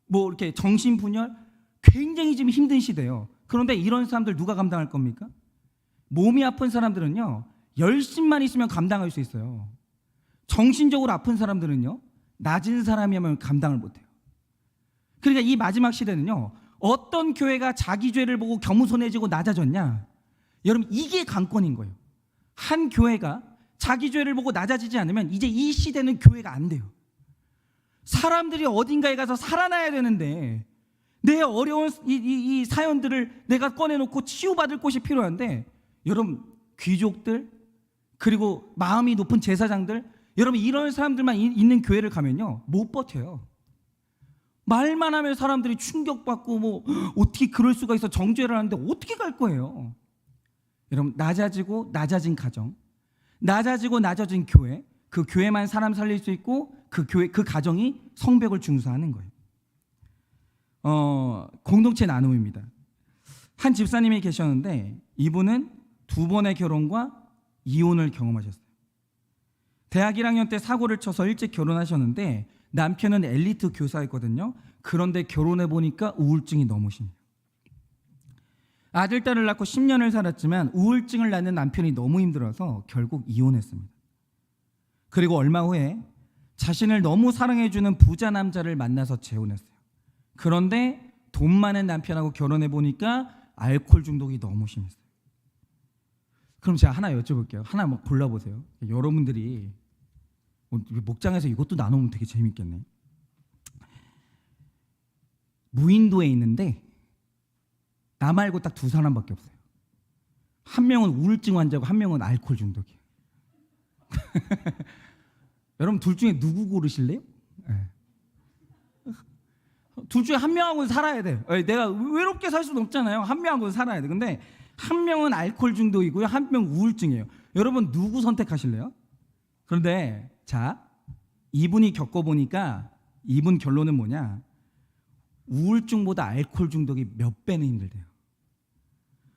이렇게 정신분열, 굉장히 지금 힘든 시대예요. 그런데 이런 사람들 누가 감당할 겁니까? 몸이 아픈 사람들은요, 열심만 있으면 감당할 수 있어요. 정신적으로 아픈 사람들은요, 낮은 사람이면 감당을 못해요. 그러니까 이 마지막 시대는요, 어떤 교회가 자기 죄를 보고 겸손해지고 낮아졌냐? 여러분, 이게 관건인 거예요. 한 교회가 자기 죄를 보고 낮아지지 않으면 이제 이 시대는 교회가 안 돼요. 사람들이 어딘가에 가서 살아나야 되는데, 내 어려운 이 사연들을 내가 꺼내놓고 치유받을 곳이 필요한데, 여러분, 귀족들 그리고 마음이 높은 제사장들, 여러분 이런 사람들만 있는 교회를 가면요 못 버텨요. 말만 하면 사람들이 충격받고 뭐 어떻게 그럴 수가 있어 정죄를 하는데 어떻게 갈 거예요. 여러분 낮아지고 낮아진 가정, 낮아지고 낮아진 교회, 그 교회만 사람 살릴 수 있고 그 교회 그 가정이 성벽을 중수하는 거예요. 공동체 나눔입니다. 한 집사님이 계셨는데 이분은 2번의 결혼과 이혼을 경험하셨어요. 대학 1학년 때 사고를 쳐서 일찍 결혼하셨는데 남편은 엘리트 교사였거든요. 그런데 결혼해 보니까 우울증이 너무 심해요. 아들, 딸을 낳고 10년을 살았지만 우울증을 낳는 남편이 너무 힘들어서 결국 이혼했습니다. 그리고 얼마 후에 자신을 너무 사랑해주는 부자 남자를 만나서 재혼했어요. 그런데 돈 많은 남편하고 결혼해 보니까 알코올 중독이 너무 심했어요. 그럼 제가 하나 여쭤볼게요. 하나 막 골라보세요. 여러분들이 목장에서 이것도 나누면 되게 재밌겠네. 무인도에 있는데 나 말고 딱 2사람밖에 없어요. 한 명은 우울증 환자고 한 명은 알코올 중독이에요. 여러분 둘 중에 누구 고르실래요? 네. 둘 중에 한 명하고는 살아야 돼요. 내가 외롭게 살 수는 없잖아요. 한 명하고는 살아야 돼. 근데 한 명은 알코올 중독이고요, 한 명은 우울증이에요. 여러분 누구 선택하실래요? 그런데 자, 이분이 겪어보니까 이분 결론은 뭐냐? 우울증보다 알코올 중독이 몇 배는 힘들대요.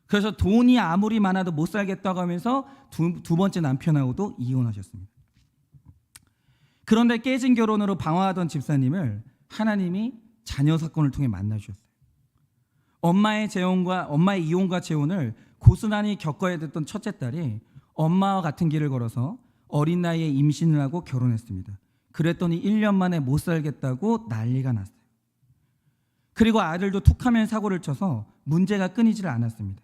그래서 돈이 아무리 많아도 못 살겠다고 하면서 두 번째 남편하고도 이혼하셨습니다. 그런데 깨진 결혼으로 방황하던 집사님을 하나님이 자녀 사건을 통해 만나주셨어요. 엄마의 이혼과 재혼을 고스란히 겪어야 됐던 첫째 딸이 엄마와 같은 길을 걸어서 어린 나이에 임신을 하고 결혼했습니다. 그랬더니 1년 만에 못 살겠다고 난리가 났어요. 그리고 아들도 툭하면 사고를 쳐서 문제가 끊이질 않았습니다.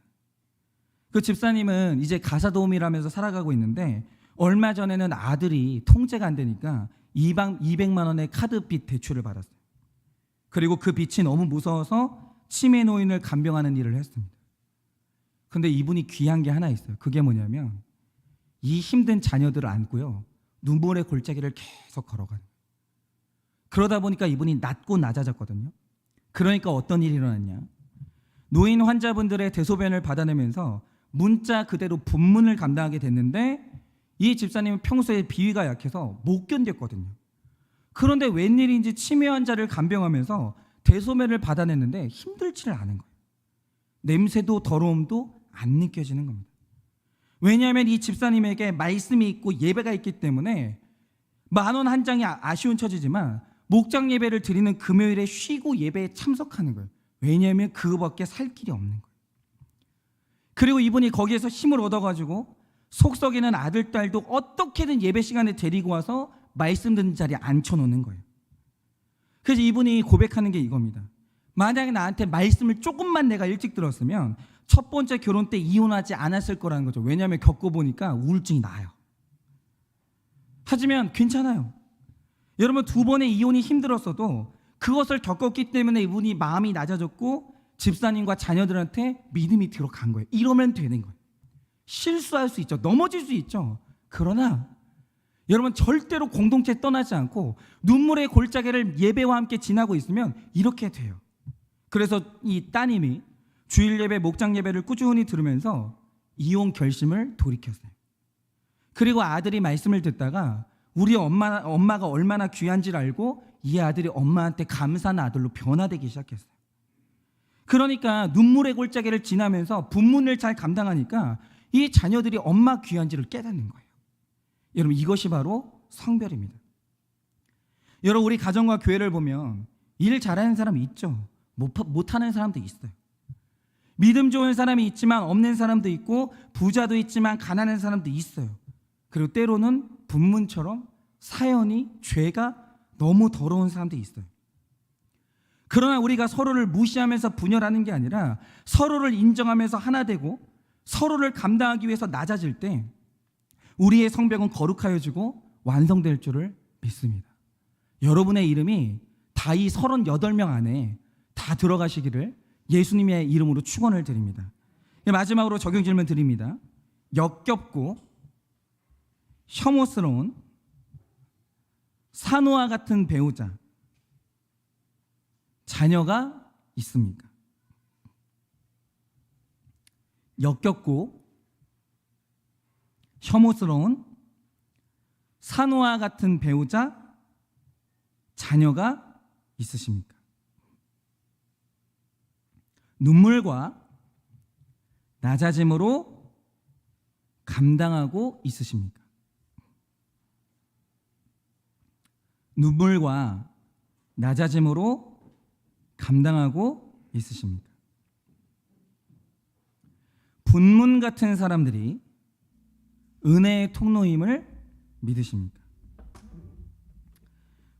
그 집사님은 이제 가사도우미라면서 살아가고 있는데 얼마 전에는 아들이 통제가 안 되니까 200만 원의 카드빚 대출을 받았어요. 그리고 그 빚이 너무 무서워서 치매 노인을 간병하는 일을 했습니다. 근데 이분이 귀한 게 하나 있어요. 그게 뭐냐면 이 힘든 자녀들을 안고요, 눈물의 골짜기를 계속 걸어가는 거예요. 그러다 보니까 이분이 낮고 낮아졌거든요. 그러니까 어떤 일이 일어났냐? 노인 환자분들의 대소변을 받아내면서 문자 그대로 분문을 감당하게 됐는데 이 집사님은 평소에 비위가 약해서 못 견뎠거든요. 그런데 웬일인지 치매 환자를 간병하면서 대소변을 받아냈는데 힘들지를 않은 거예요. 냄새도 더러움도 안 느껴지는 겁니다. 왜냐하면 이 집사님에게 말씀이 있고 예배가 있기 때문에 10,000원 한 장이 아쉬운 처지지만 목장 예배를 드리는 금요일에 쉬고 예배에 참석하는 거예요. 왜냐하면 그거밖에 살 길이 없는 거예요. 그리고 이분이 거기에서 힘을 얻어가지고 속 썩이는 아들, 딸도 어떻게든 예배 시간에 데리고 와서 말씀 듣는 자리에 앉혀놓는 거예요. 그래서 이분이 고백하는 게 이겁니다. 만약에 나한테 말씀을 조금만 내가 일찍 들었으면 첫 번째 결혼 때 이혼하지 않았을 거라는 거죠. 왜냐하면 겪어보니까 우울증이 나요. 하지만 괜찮아요. 여러분 2번의 이혼이 힘들었어도 그것을 겪었기 때문에 이분이 마음이 낮아졌고 집사님과 자녀들한테 믿음이 들어간 거예요. 이러면 되는 거예요. 실수할 수 있죠. 넘어질 수 있죠. 그러나 여러분 절대로 공동체 떠나지 않고 눈물의 골짜기를 예배와 함께 지나고 있으면 이렇게 돼요. 그래서 이 따님이 주일 예배, 목장 예배를 꾸준히 들으면서 이혼 결심을 돌이켰어요. 그리고 아들이 말씀을 듣다가 우리 엄마가 얼마나 귀한지를 알고 이 아들이 엄마한테 감사한 아들로 변화되기 시작했어요. 그러니까 눈물의 골짜기를 지나면서 분문을 잘 감당하니까 이 자녀들이 엄마 귀한지를 깨닫는 거예요. 여러분 이것이 바로 성별입니다. 여러분 우리 가정과 교회를 보면 일 잘하는 사람이 있죠. 못하는 사람도 있어요. 믿음 좋은 사람이 있지만 없는 사람도 있고 부자도 있지만 가난한 사람도 있어요. 그리고 때로는 분문처럼 사연이 죄가 너무 더러운 사람도 있어요. 그러나 우리가 서로를 무시하면서 분열하는 게 아니라 서로를 인정하면서 하나 되고 서로를 감당하기 위해서 낮아질 때 우리의 성벽은 거룩하여지고 완성될 줄을 믿습니다. 여러분의 이름이 다 이 38명 안에 다 들어가시기를 예수님의 이름으로 축원을 드립니다. 마지막으로 적용 질문 드립니다. 역겹고 혐오스러운 산호와 같은 배우자, 자녀가 있습니까? 역겹고 혐오스러운 산호와 같은 배우자, 자녀가 있으십니까? 눈물과 낮아짐으로 감당하고 있으십니까? 눈물과 낮아짐으로 감당하고 있으십니까? 분문 같은 사람들이 은혜의 통로임을 믿으십니까?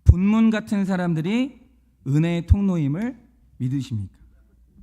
분문 같은 사람들이 은혜의 통로임을 믿으십니까?